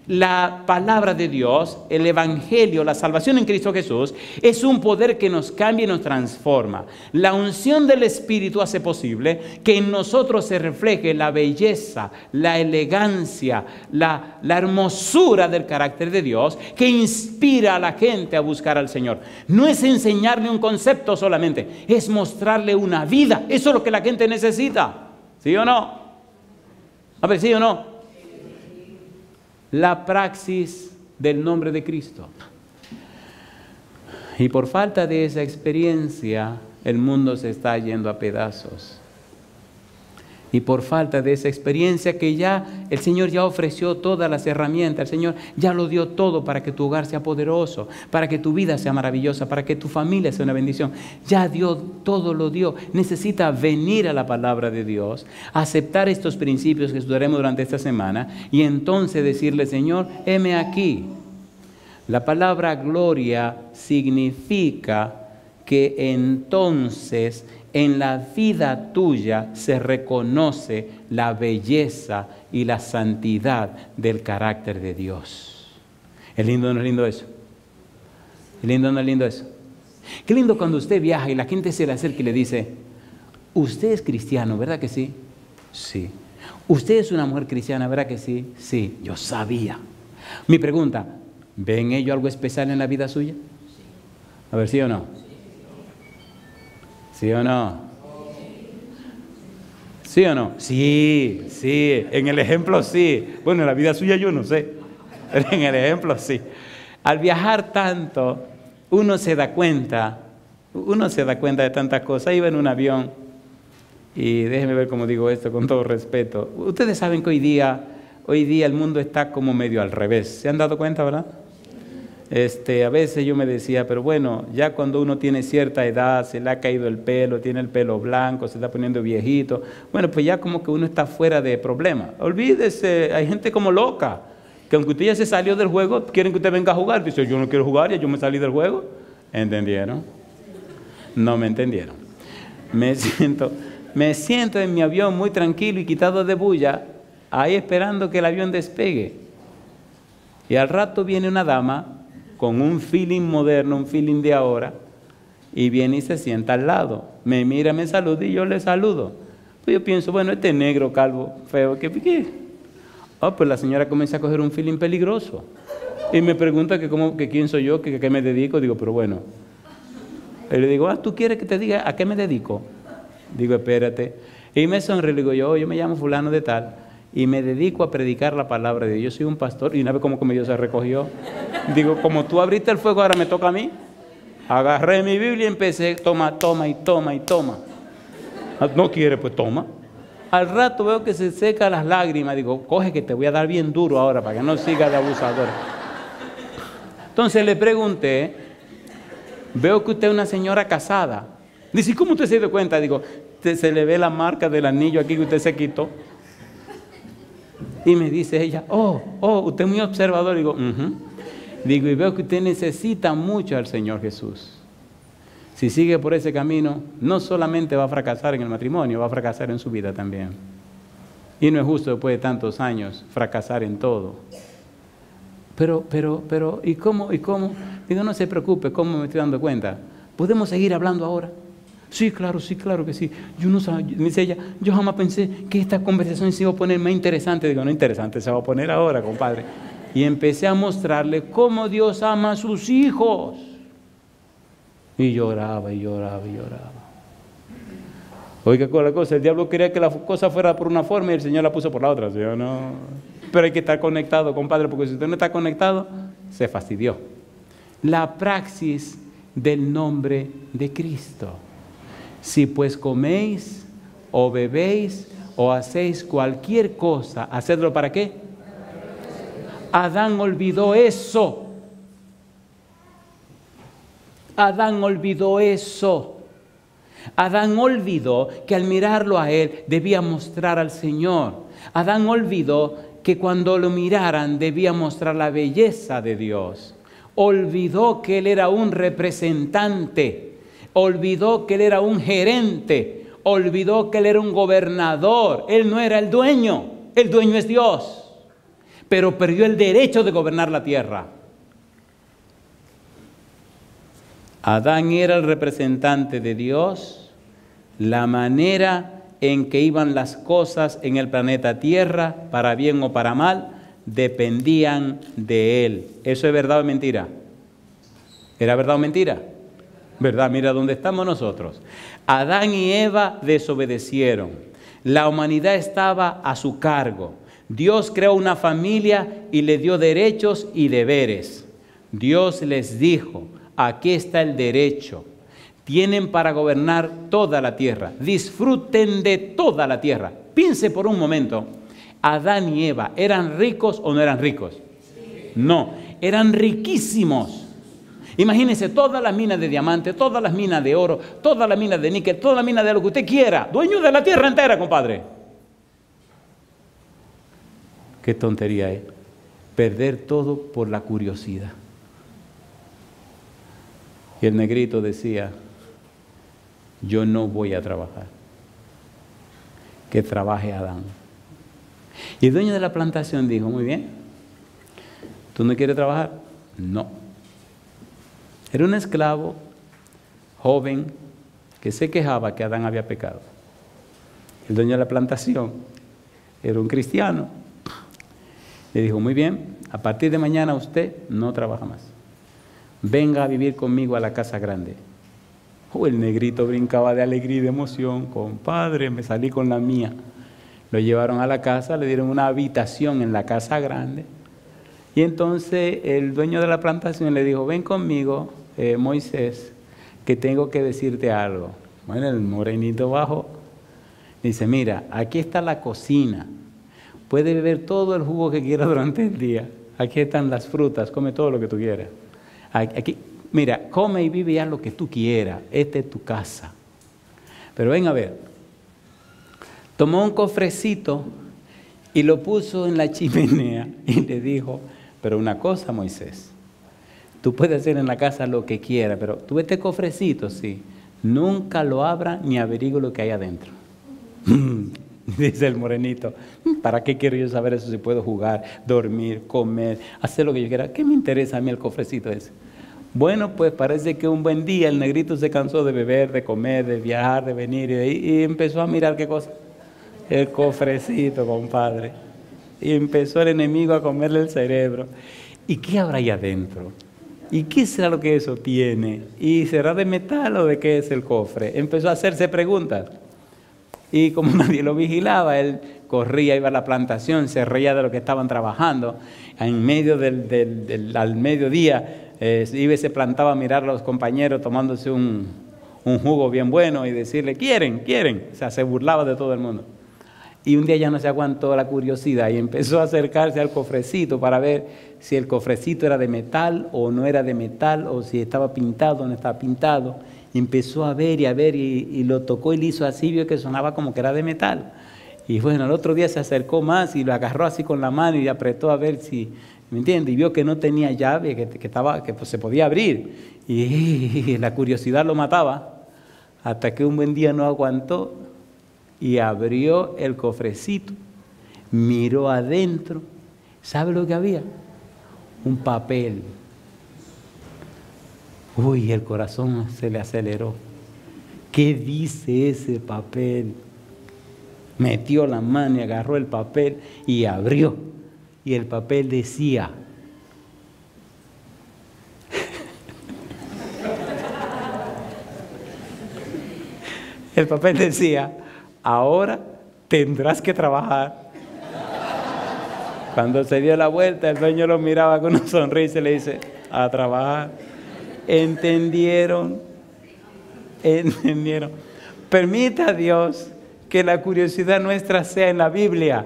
La palabra de Dios, el Evangelio, la salvación en Cristo Jesús, es un poder que nos cambia y nos transforma. La unción del Espíritu hace posible que en nosotros se refleje la belleza, la elegancia, la hermosura del carácter de Dios, que inspira a la gente a buscar al Señor. No es enseñarle un concepto solamente, es mostrarle una vida. Eso es lo que la gente necesita. ¿Sí o no? A ver, ¿sí o no? La praxis del nombre de Cristo. Y por falta de esa experiencia, el mundo se está yendo a pedazos. Y por falta de esa experiencia que ya el Señor ya ofreció todas las herramientas, el Señor ya lo dio todo para que tu hogar sea poderoso, para que tu vida sea maravillosa, para que tu familia sea una bendición. Ya dio, todo lo dio. Necesita venir a la palabra de Dios, aceptar estos principios que estudiaremos durante esta semana y entonces decirle, Señor, heme aquí. La palabra gloria significa que entonces en la vida tuya se reconoce la belleza y la santidad del carácter de Dios. ¿Es lindo o no es lindo eso? ¿Es lindo o no es lindo eso? Qué lindo cuando usted viaja y la gente se le acerca y le dice, usted es cristiano, ¿verdad que sí? Sí. ¿Usted es una mujer cristiana, verdad que sí? Sí, yo sabía. Mi pregunta, ¿ven ellos algo especial en la vida suya? A ver, ¿sí o no? ¿Sí o no? ¿Sí o no? Sí, sí. En el ejemplo sí. Bueno, en la vida suya yo no sé. Pero en el ejemplo sí. Al viajar tanto, uno se da cuenta de tantas cosas. Iba en un avión y déjenme ver cómo digo esto con todo respeto. Ustedes saben que hoy día el mundo está como medio al revés. ¿Se han dado cuenta, verdad? A veces yo me decía, pero bueno, ya cuando uno tiene cierta edad, se le ha caído el pelo, tiene el pelo blanco, se está poniendo viejito, bueno, pues ya como que uno está fuera de problema. Olvídese, hay gente como loca, que aunque usted ya se salió del juego, quieren que usted venga a jugar. Dice, yo no quiero jugar, ya yo me salí del juego. ¿Entendieron? No me entendieron. Me siento en mi avión muy tranquilo y quitado de bulla, ahí esperando que el avión despegue. Y al rato viene una dama con un feeling moderno, un feeling de ahora, y viene y se sienta al lado. Me mira, me saluda y yo le saludo. Pues yo pienso, bueno, este negro, calvo, feo, ¿qué? Oh, pues la señora comienza a coger un feeling peligroso. Y me pregunta que quién soy yo, que a qué me dedico. Digo, pero bueno. Y le digo, ¿tú quieres que te diga a qué me dedico? Digo, espérate. Y me sonríe, le digo, yo me llamo fulano de tal. Y me dedico a predicar la palabra de Dios. Yo soy un pastor. Y una vez como que Dios se recogió. Digo, como tú abriste el fuego, ahora me toca a mí. Agarré mi Biblia y empecé, toma. No quiere, pues toma. Al rato veo que se seca las lágrimas. Digo, coge que te voy a dar bien duro ahora para que no siga de abusador. Entonces le pregunté, veo que usted es una señora casada. Dice, ¿cómo usted se dio cuenta? Digo, se le ve la marca del anillo aquí que usted se quitó. Y me dice ella, usted es muy observador. Digo, Digo, y veo que usted necesita mucho al Señor Jesús. Si sigue por ese camino, no solamente va a fracasar en el matrimonio, va a fracasar en su vida también. Y no es justo después de tantos años fracasar en todo. Pero, ¿y cómo? Digo, no se preocupe, ¿cómo me estoy dando cuenta? ¿Podemos seguir hablando ahora? Sí, claro que sí. Yo no sabía, me dice ella, yo jamás pensé que esta conversación se iba a poner más interesante. Digo, no interesante, se va a poner ahora, compadre. Y empecé a mostrarle cómo Dios ama a sus hijos. Y lloraba. Oiga, con la cosa, el diablo quería que la cosa fuera por una forma y el Señor la puso por la otra, ¿sí o no? Pero hay que estar conectado, compadre, porque si usted no está conectado, se fastidió. La praxis del nombre de Cristo. Si pues coméis o bebéis o hacéis cualquier cosa, ¿hacedlo para qué? Adán olvidó eso. Adán olvidó que al mirarlo a él debía mostrar al Señor. Adán olvidó que cuando lo miraran debía mostrar la belleza de Dios. Olvidó que él era un representante. Olvidó que él era un gerente. Olvidó que él era un gobernador. Él no era el dueño. El dueño es Dios. pero perdió el derecho de gobernar la tierra. Adán era el representante de Dios. La manera en que iban las cosas en el planeta Tierra, para bien o para mal, dependían de él. ¿Eso es verdad o mentira? ¿Era verdad o mentira? ¿Verdad? Mira dónde estamos nosotros. Adán y Eva desobedecieron. La humanidad estaba a su cargo. Dios creó una familia y le dio derechos y deberes. Dios les dijo: aquí está el derecho. Tienen para gobernar toda la tierra. Disfruten de toda la tierra. Piense por un momento. Adán y Eva, ¿eran ricos o no eran ricos? No, eran riquísimos. Imagínense todas las minas de diamante, todas las minas de oro, todas las minas de níquel, todas las minas de lo que usted quiera. Dueño de la tierra entera, compadre. Qué tontería es perder todo por la curiosidad. Y el negrito decía: yo no voy a trabajar, que trabaje Adán. Y el dueño de la plantación dijo: muy bien, ¿tú no quieres trabajar? No. Era un esclavo joven que se quejaba que Adán había pecado. El dueño de la plantación era un cristiano. Le dijo: muy bien, a partir de mañana usted no trabaja más. Venga a vivir conmigo a la casa grande. El negrito brincaba de alegría y de emoción. Compadre, me salí con la mía. Lo llevaron a la casa, le dieron una habitación en la casa grande. Y entonces el dueño de la plantación le dijo: ven conmigo, Moisés, que tengo que decirte algo. Bueno, el morenito bajó. Dice: mira, aquí está la cocina. Puede beber todo el jugo que quiera durante el día. Aquí están las frutas, come todo lo que tú quieras. Aquí, mira, come y vive ya lo que tú quieras. Esta es tu casa. Pero ven a ver. Tomó un cofrecito y lo puso en la chimenea y le dijo: pero una cosa, Moisés, tú puedes hacer en la casa lo que quieras, pero tú este cofrecito, sí, nunca lo abra ni averigüe lo que hay adentro. Dice el morenito: ¿para qué quiero yo saber eso si puedo jugar, dormir, comer, hacer lo que yo quiera? ¿Qué me interesa a mí el cofrecito ese? Bueno, pues parece que un buen día el negrito se cansó de beber, de comer, de viajar, de venir y empezó a mirar qué cosa. El cofrecito, compadre. Y empezó el enemigo a comerle el cerebro. ¿Y qué habrá ahí adentro? ¿Y qué será lo que eso tiene? ¿Y será de metal o de qué es el cofre? Empezó a hacerse preguntas. Y como nadie lo vigilaba, él corría, iba a la plantación, se reía de lo que estaban trabajando. En medio al mediodía iba y se plantaba a mirar a los compañeros tomándose un jugo bien bueno y decirle: quieren. O sea, se burlaba de todo el mundo. Y un día ya no se aguantó la curiosidad y empezó a acercarse al cofrecito para ver si el cofrecito era de metal o no era de metal, o si estaba pintado o no estaba pintado. Y empezó a ver y lo tocó y le hizo así, vio que sonaba como que era de metal. Y bueno, el otro día se acercó más y lo agarró así con la mano y apretó a ver si, ¿me entiendes? Y vio que no tenía llave, que pues se podía abrir. Y la curiosidad lo mataba, hasta que un buen día no aguantó y abrió el cofrecito, miró adentro. ¿Sabe lo que había? Un papel. Uy, el corazón se le aceleró. ¿Qué dice ese papel? Metió la mano y agarró el papel y abrió. Y el papel decía: el papel decía: ahora tendrás que trabajar. Cuando se dio la vuelta, el dueño lo miraba con una sonrisa y le dice: a trabajar. ¿Entendieron? Permita a Dios que la curiosidad nuestra sea en la Biblia.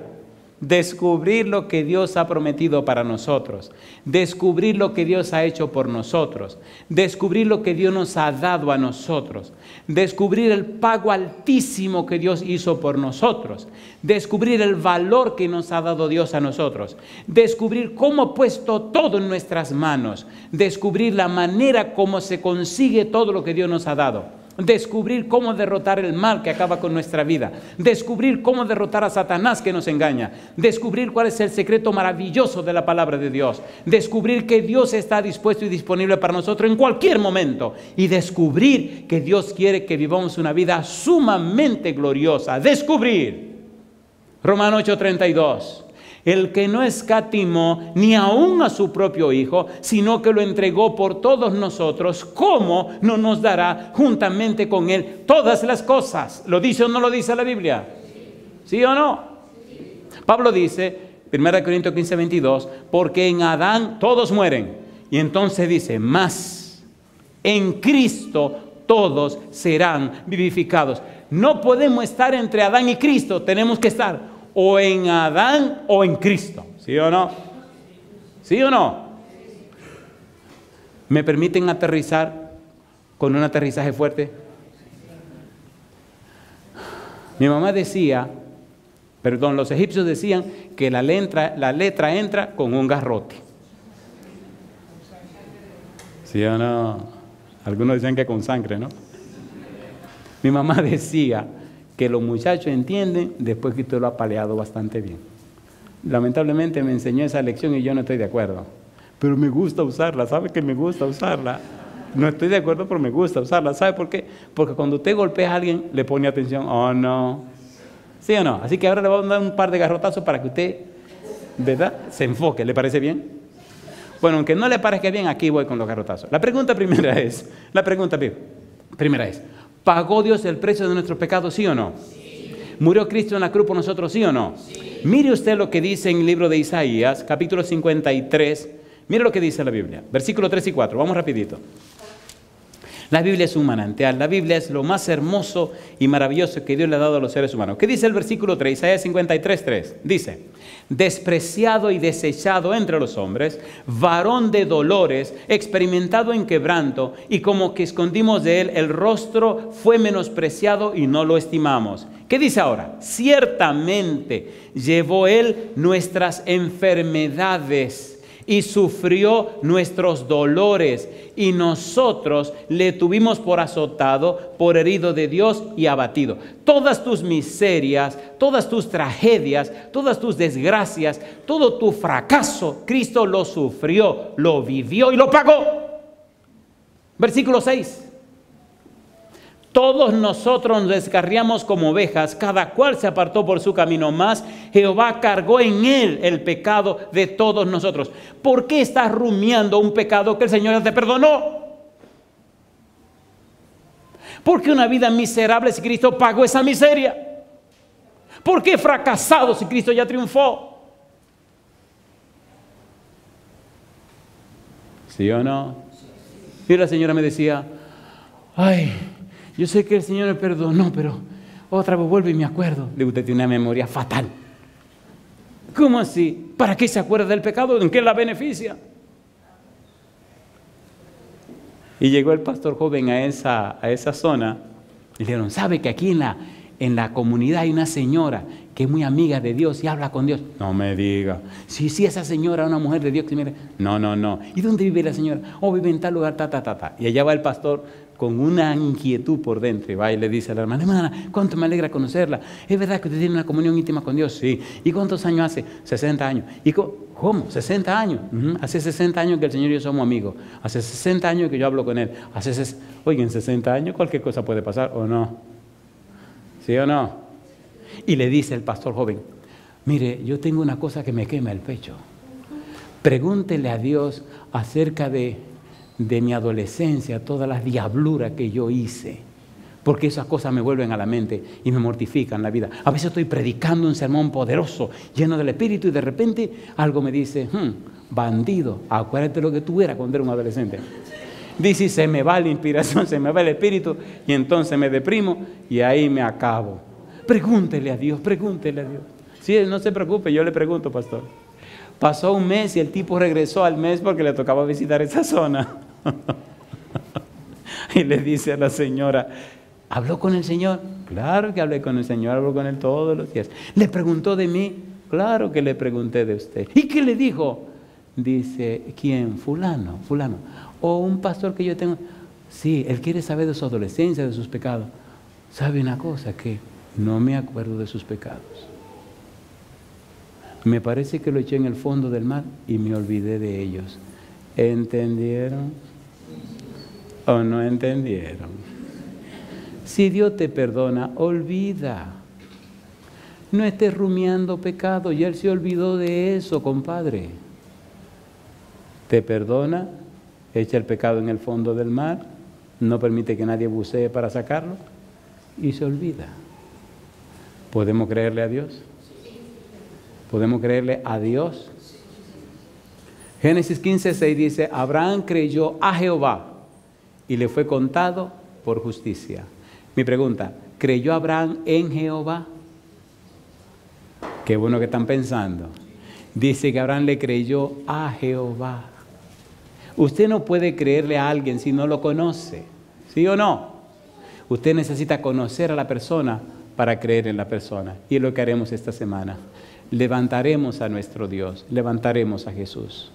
Descubrir lo que Dios ha prometido para nosotros. Descubrir lo que Dios ha hecho por nosotros. Descubrir lo que Dios nos ha dado a nosotros. Descubrir el pago altísimo que Dios hizo por nosotros. Descubrir el valor que nos ha dado Dios a nosotros. Descubrir cómo ha puesto todo en nuestras manos. Descubrir la manera como se consigue todo lo que Dios nos ha dado. descubrir cómo derrotar el mal que acaba con nuestra vida, descubrir cómo derrotar a Satanás que nos engaña, descubrir cuál es el secreto maravilloso de la palabra de Dios, descubrir que Dios está dispuesto y disponible para nosotros en cualquier momento y descubrir que Dios quiere que vivamos una vida sumamente gloriosa. Descubrir. Romanos 8:32. El que no escatimó ni aun a su propio Hijo, sino que lo entregó por todos nosotros, ¿cómo no nos dará juntamente con Él todas las cosas? ¿Lo dice o no lo dice la Biblia? ¿Sí o no? Pablo dice, 1 Corintios 15:22, porque en Adán todos mueren. Y entonces dice, más en Cristo todos serán vivificados. No podemos estar entre Adán y Cristo, tenemos que estar o en Adán o en Cristo. ¿Sí o no? ¿Sí o no? ¿Me permiten aterrizar con un aterrizaje fuerte? Mi mamá decía, los egipcios decían que la letra entra con un garrote. ¿Sí o no? Algunos dicen que con sangre, ¿no? Mi mamá decía que los muchachos entienden después que usted lo ha paleado bastante bien. Lamentablemente me enseñó esa lección y yo no estoy de acuerdo. Pero me gusta usarla, ¿sabe que me gusta usarla? No estoy de acuerdo, pero me gusta usarla. ¿Sabe por qué? Porque cuando usted golpea a alguien, le pone atención. Oh, no. ¿Sí o no? Así que ahora le voy a dar un par de garrotazos para que usted, ¿verdad?, se enfoque. ¿Le parece bien? Bueno, aunque no le parezca bien, aquí voy con los garrotazos. La pregunta primera es, ¿pagó Dios el precio de nuestros pecados, sí o no? Sí. ¿Murió Cristo en la cruz por nosotros, sí o no? Sí. Mire usted lo que dice en el libro de Isaías, capítulo 53. Mire lo que dice la Biblia, versículos 3 y 4. Vamos rapidito. La Biblia es un manantial. La Biblia es lo más hermoso y maravilloso que Dios le ha dado a los seres humanos. ¿Qué dice el versículo 3? Isaías 53, 3. Dice, despreciado y desechado entre los hombres, varón de dolores, experimentado en quebranto, y como que escondimos de él el rostro, fue menospreciado y no lo estimamos. ¿Qué dice ahora? Ciertamente llevó él nuestras enfermedades y sufrió nuestros dolores, y nosotros le tuvimos por azotado, por herido de Dios y abatido. Todas tus miserias, todas tus tragedias, todas tus desgracias, todo tu fracaso, Cristo lo sufrió, lo vivió y lo pagó. Versículo 6. Todos nosotros nos descarriamos como ovejas, cada cual se apartó por su camino, mas Jehová cargó en él el pecado de todos nosotros. ¿Por qué estás rumiando un pecado que el Señor ya te perdonó? ¿Por qué una vida miserable si Cristo pagó esa miseria? ¿Por qué fracasado si Cristo ya triunfó? ¿Sí o no? Y la señora me decía, ay, yo sé que el Señor me perdonó, pero otra vez vuelvo y me acuerdo. Le digo, usted tiene una memoria fatal. ¿Cómo así? ¿Para qué se acuerda del pecado? ¿En qué la beneficia? Y llegó el pastor joven a esa zona y le dijeron, ¿sabe que aquí en la comunidad hay una señora que es muy amiga de Dios y habla con Dios? No me diga. Sí, esa señora es una mujer de Dios que mire. No. ¿Y dónde vive la señora? Oh, vive en tal lugar, ta. Y allá va el pastor con una inquietud por dentro, y va y le dice a la hermana, cuánto me alegra conocerla. ¿Es verdad que usted tiene una comunión íntima con Dios? Sí. ¿Y cuántos años hace? 60 años. ¿Y cómo? 60 años. Hace 60 años que el Señor y yo somos amigos. Hace 60 años que yo hablo con Él. Oye, en 60 años cualquier cosa puede pasar, ¿o no? ¿Sí o no? Y le dice el pastor joven, mire, yo tengo una cosa que me quema el pecho. Pregúntele a Dios acerca de mi adolescencia, todas las diabluras que yo hice, porque esas cosas me vuelven a la mente y me mortifican la vida. A veces estoy predicando un sermón poderoso, lleno del Espíritu, y de repente algo me dice, bandido, acuérdate lo que tú eras cuando eras un adolescente. Dice, se me va la inspiración, se me va el Espíritu, y entonces me deprimo y ahí me acabo. Pregúntele a Dios. Sí, no se preocupe, yo le pregunto, pastor. Pasó un mes y el tipo regresó al mes porque le tocaba visitar esa zona. Y le dice a la señora, ¿habló con el Señor? Claro que hablé con el Señor, hablo con Él todos los días. ¿Le preguntó de mí? Claro que le pregunté de usted. ¿Y qué le dijo? Dice, ¿quién? Fulano. O un pastor que yo tengo. Sí, Él quiere saber de su adolescencia, de sus pecados. ¿Sabe una cosa? Que no me acuerdo de sus pecados. Me parece que lo eché en el fondo del mar y me olvidé de ellos. ¿Entendieron o no entendieron? Si Dios te perdona, olvida. No estés rumiando pecado, y Él se olvidó de eso, compadre. Te perdona, echa el pecado en el fondo del mar, no permite que nadie bucee para sacarlo y se olvida. ¿Podemos creerle a Dios? ¿Podemos creerle a Dios? Génesis 15:6 dice, Abraham creyó a Jehová y le fue contado por justicia. Mi pregunta, ¿creyó Abraham en Jehová? Qué bueno que están pensando. Dice que Abraham le creyó a Jehová. Usted no puede creerle a alguien si no lo conoce, ¿sí o no? Usted necesita conocer a la persona para creer en la persona. Y es lo que haremos esta semana. Levantaremos a nuestro Dios, levantaremos a Jesús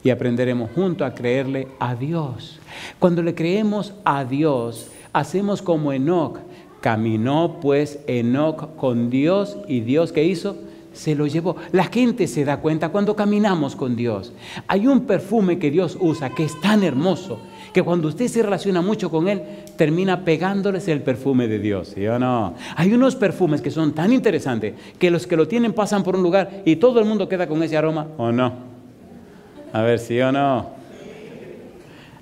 y aprenderemos junto a creerle a Dios. Cuando le creemos a Dios, hacemos como Enoc. Caminó pues Enoc con Dios y Dios, ¿qué hizo? Se lo llevó. La gente se da cuenta cuando caminamos con Dios. Hay un perfume que Dios usa que es tan hermoso que cuando usted se relaciona mucho con Él, termina pegándoles el perfume de Dios, ¿sí o no? Hay unos perfumes que son tan interesantes que los que lo tienen pasan por un lugar y todo el mundo queda con ese aroma, ¿o no? A ver, ¿sí o no?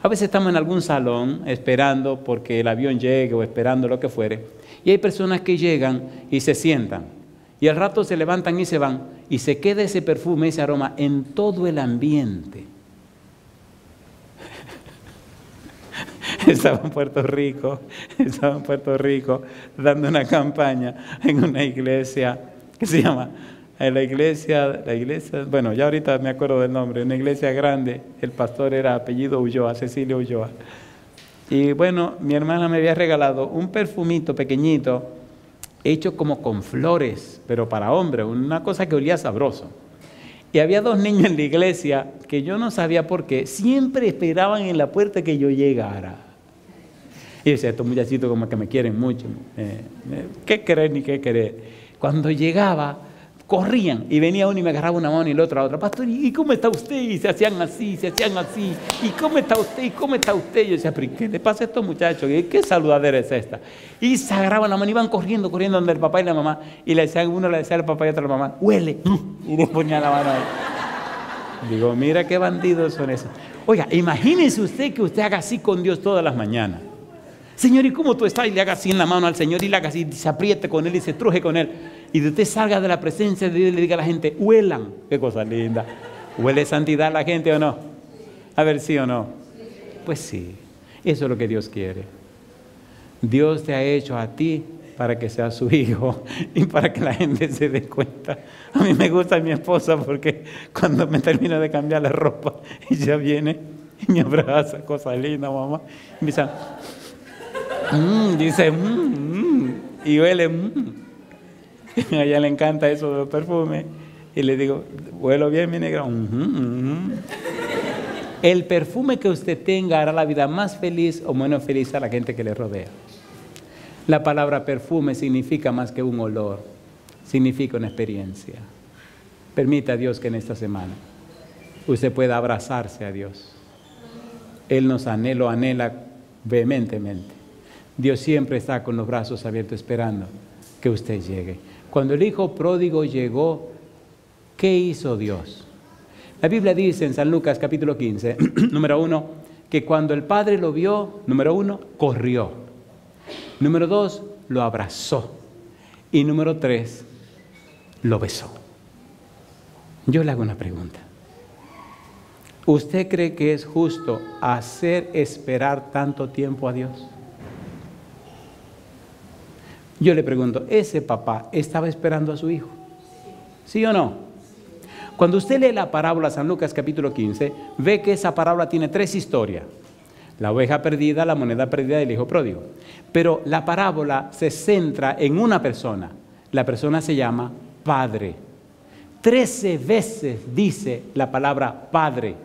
A veces estamos en algún salón esperando porque el avión llegue o esperando lo que fuere, y hay personas que llegan y se sientan y al rato se levantan y se van y se queda ese perfume, ese aroma en todo el ambiente. Estaba en Puerto Rico dando una campaña en una iglesia que se llama la iglesia, bueno, ya ahorita me acuerdo del nombre, una iglesia grande. El pastor era apellido Ulloa, Cecilio Ulloa. Y bueno, mi hermana me había regalado un perfumito pequeñito hecho como con flores, pero para hombre, una cosa que olía sabroso. Y había dos niños en la iglesia que yo no sabía por qué, siempre esperaban en la puerta que yo llegara. Y yo decía, estos muchachitos como que me quieren mucho, ¿qué querer ni qué querer? Cuando llegaba, corrían y venía uno y me agarraba una mano y el otro a otra. Pastor, ¿y cómo está usted? Y se hacían así. ¿Y cómo está usted? ¿Y cómo está usted? Y yo decía, pero ¿qué le pasa a estos muchachos? ¿Qué saludadera es esta? Y se agarraban la mano, iban corriendo donde el papá y la mamá. Y uno le decía al papá y otro a la mamá, huele. Y le ponía la mano ahí. Digo, mira qué bandidos son esos. Oiga, imagínese usted que usted haga así con Dios todas las mañanas. Señor, ¿y cómo tú estás? Y le haga así en la mano al Señor y le haga así, y se apriete con Él y se truje con Él. Y de usted salga de la presencia de Dios y le diga a la gente, huelan. Qué cosa linda. ¿Huele santidad la gente o no? A ver, ¿sí o no? Pues sí, eso es lo que Dios quiere. Dios te ha hecho a ti para que seas su hijo y para que la gente se dé cuenta. A mí me gusta mi esposa porque cuando me termino de cambiar la ropa, ella viene y me abraza, cosa linda, mamá. Y me dice, dice, y huele, A ella le encanta eso de los perfumes. Y le digo, huelo bien, mi negra. El perfume que usted tenga hará la vida más feliz o menos feliz a la gente que le rodea. La palabra perfume significa más que un olor, significa una experiencia. Permita a Dios que en esta semana usted pueda abrazarse a Dios. Él nos anhela vehementemente. Dios siempre está con los brazos abiertos esperando que usted llegue. Cuando el hijo pródigo llegó, ¿qué hizo Dios? La Biblia dice en San Lucas capítulo 15, número 1, que cuando el padre lo vio, número 1, corrió. Número 2, lo abrazó. Y número 3, lo besó. Yo le hago una pregunta. ¿Usted cree que es justo hacer esperar tanto tiempo a Dios? Yo le pregunto, ¿ese papá estaba esperando a su hijo? ¿Sí o no? Cuando usted lee la parábola San Lucas capítulo 15, ve que esa parábola tiene 3 historias. La oveja perdida, la moneda perdida y el hijo pródigo. Pero la parábola se centra en una persona. La persona se llama Padre. 13 veces dice la palabra Padre.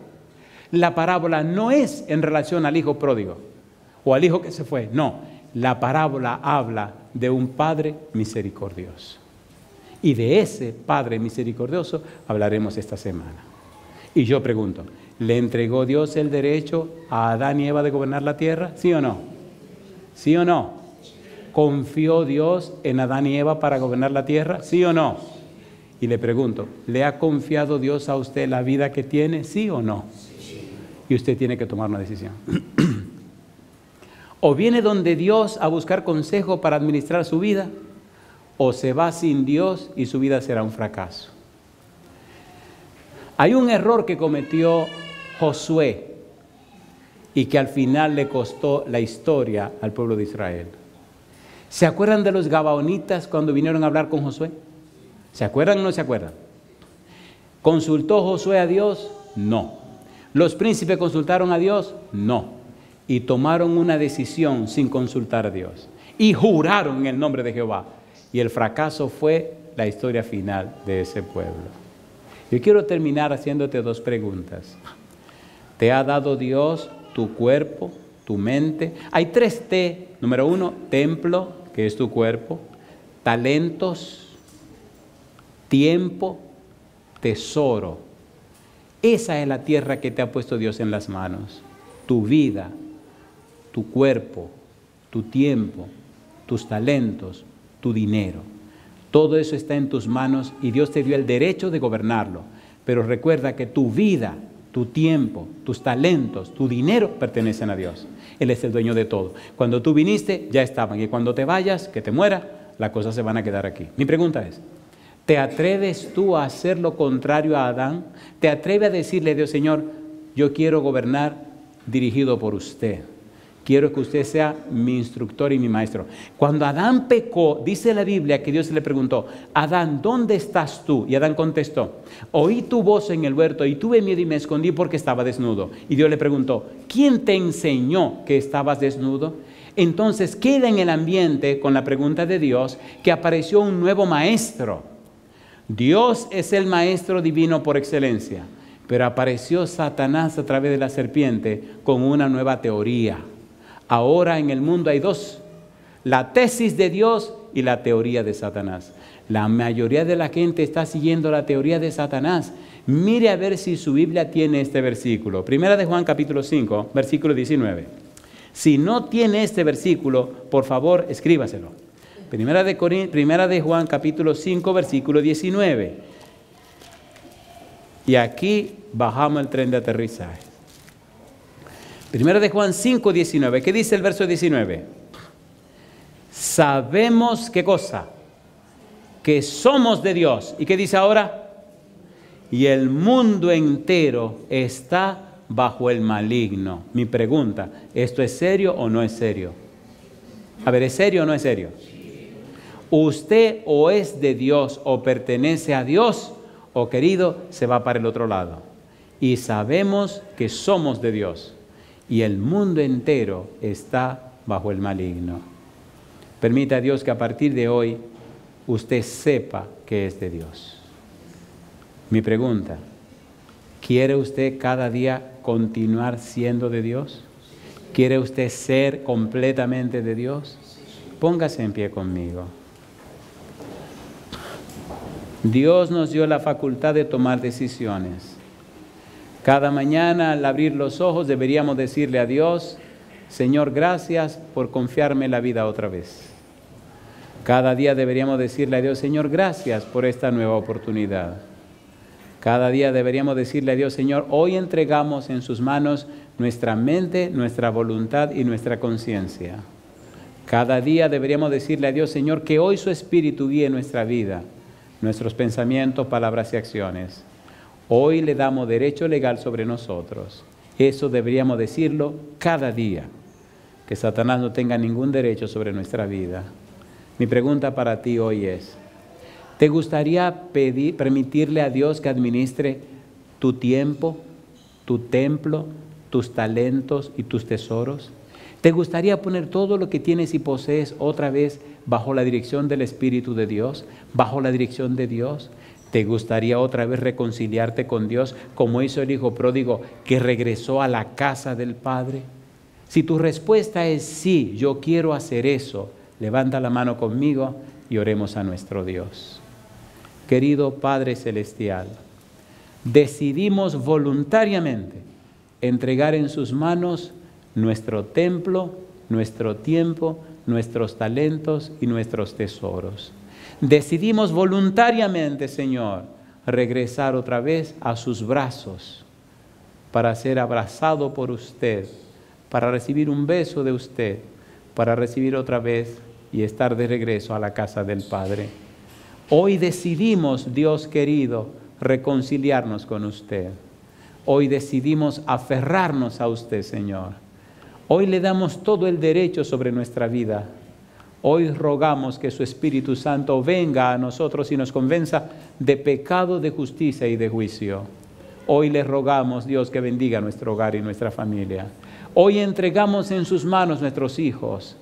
La parábola no es en relación al hijo pródigo. o al hijo que se fue. No, la parábola habla de un Padre misericordioso. Y de ese Padre misericordioso hablaremos esta semana. Y yo pregunto, ¿le entregó Dios el derecho a Adán y Eva de gobernar la tierra? ¿Sí o no? ¿Sí o no? ¿Confió Dios en Adán y Eva para gobernar la tierra? ¿Sí o no? Y le pregunto, ¿le ha confiado Dios a usted la vida que tiene? ¿Sí o no? Y usted tiene que tomar una decisión. O viene donde Dios a buscar consejo para administrar su vida, o se va sin Dios y su vida será un fracaso. Hay un error que cometió Josué y que al final le costó la historia al pueblo de Israel. ¿Se acuerdan de los gabaonitas cuando vinieron a hablar con Josué? ¿Se acuerdan o no se acuerdan? ¿Consultó Josué a Dios? No. ¿Los príncipes consultaron a Dios? No. Y tomaron una decisión sin consultar a Dios. Y juraron en el nombre de Jehová. Y el fracaso fue la historia final de ese pueblo. Yo quiero terminar haciéndote dos preguntas. ¿Te ha dado Dios tu cuerpo, tu mente? Hay 3 T. Número 1, templo, que es tu cuerpo. Talentos, tiempo, tesoro. Esa es la tierra que te ha puesto Dios en las manos. Tu vida, tu cuerpo, tu tiempo, tus talentos, tu dinero. Todo eso está en tus manos y Dios te dio el derecho de gobernarlo. Pero recuerda que tu vida, tu tiempo, tus talentos, tu dinero pertenecen a Dios. Él es el dueño de todo. Cuando tú viniste, ya estaban. Y cuando te vayas, que te muera, las cosas se van a quedar aquí. Mi pregunta es, ¿te atreves tú a hacer lo contrario a Adán? ¿Te atreves a decirle a Dios, Señor, yo quiero gobernar dirigido por usted? Quiero que usted sea mi instructor y mi maestro. Cuando Adán pecó, dice la Biblia que Dios le preguntó, Adán, ¿dónde estás tú? Y Adán contestó, oí tu voz en el huerto y tuve miedo y me escondí porque estaba desnudo. Y Dios le preguntó, ¿quién te enseñó que estabas desnudo? Entonces queda en el ambiente con la pregunta de Dios que apareció un nuevo maestro. Dios es el maestro divino por excelencia, pero apareció Satanás a través de la serpiente con una nueva teoría. Ahora en el mundo hay 2, la tesis de Dios y la teoría de Satanás. La mayoría de la gente está siguiendo la teoría de Satanás. Mire a ver si su Biblia tiene este versículo. Primera de Juan capítulo 5, versículo 19. Si no tiene este versículo, por favor, escríbaselo. Primera de Juan capítulo 5, versículo 19. Y aquí bajamos el tren de aterrizaje. Primera de Juan 5, 19. ¿Qué dice el verso 19? Sabemos, ¿qué cosa? Que somos de Dios. ¿Y qué dice ahora? Y el mundo entero está bajo el maligno. Mi pregunta, ¿esto es serio o no es serio? A ver, ¿es serio o no es serio? Usted o es de Dios o pertenece a Dios o, querido, se va para el otro lado. Y sabemos que somos de Dios. Y el mundo entero está bajo el maligno. Permita a Dios que a partir de hoy usted sepa que es de Dios. Mi pregunta, ¿quiere usted cada día continuar siendo de Dios? ¿Quiere usted ser completamente de Dios? Póngase en pie conmigo. Dios nos dio la facultad de tomar decisiones. Cada mañana al abrir los ojos deberíamos decirle a Dios, Señor, gracias por confiarme la vida otra vez. Cada día deberíamos decirle a Dios, Señor, gracias por esta nueva oportunidad. Cada día deberíamos decirle a Dios, Señor, hoy entregamos en sus manos nuestra mente, nuestra voluntad y nuestra conciencia. Cada día deberíamos decirle a Dios, Señor, que hoy su Espíritu guíe nuestra vida, nuestros pensamientos, palabras y acciones. Hoy le damos derecho legal sobre nosotros. Eso deberíamos decirlo cada día. Que Satanás no tenga ningún derecho sobre nuestra vida. Mi pregunta para ti hoy es, ¿te gustaría permitirle a Dios que administre tu tiempo, tu templo, tus talentos y tus tesoros? ¿Te gustaría poner todo lo que tienes y posees otra vez bajo la dirección del Espíritu de Dios, bajo la dirección de Dios? ¿Te gustaría otra vez reconciliarte con Dios como hizo el hijo pródigo que regresó a la casa del Padre? Si tu respuesta es sí, yo quiero hacer eso, levanta la mano conmigo y oremos a nuestro Dios. Querido Padre Celestial, decidimos voluntariamente entregar en sus manos nuestro templo, nuestro tiempo, nuestros talentos y nuestros tesoros. Decidimos voluntariamente, Señor, regresar otra vez a sus brazos para ser abrazado por usted, para recibir un beso de usted, para recibir otra vez y estar de regreso a la casa del Padre. Hoy decidimos, Dios querido, reconciliarnos con usted. Hoy decidimos aferrarnos a usted, Señor. Hoy le damos todo el derecho sobre nuestra vida. Hoy rogamos que su Espíritu Santo venga a nosotros y nos convenza de pecado, de justicia y de juicio. Hoy le rogamos, Dios, que bendiga nuestro hogar y nuestra familia. Hoy entregamos en sus manos nuestros hijos.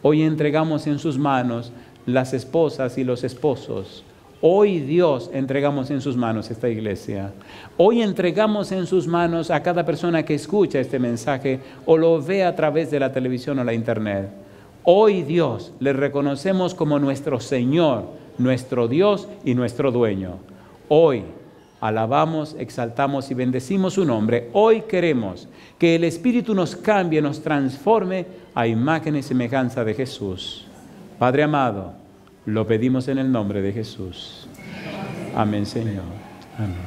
Hoy entregamos en sus manos las esposas y los esposos. Hoy, Dios, entregamos en sus manos esta iglesia. Hoy entregamos en sus manos a cada persona que escucha este mensaje o lo ve a través de la televisión o la internet. Hoy, Dios, le reconocemos como nuestro Señor, nuestro Dios y nuestro dueño. Hoy alabamos, exaltamos y bendecimos su nombre. Hoy queremos que el Espíritu nos cambie, nos transforme a imagen y semejanza de Jesús. Padre amado, lo pedimos en el nombre de Jesús. Amén, Señor. Amén.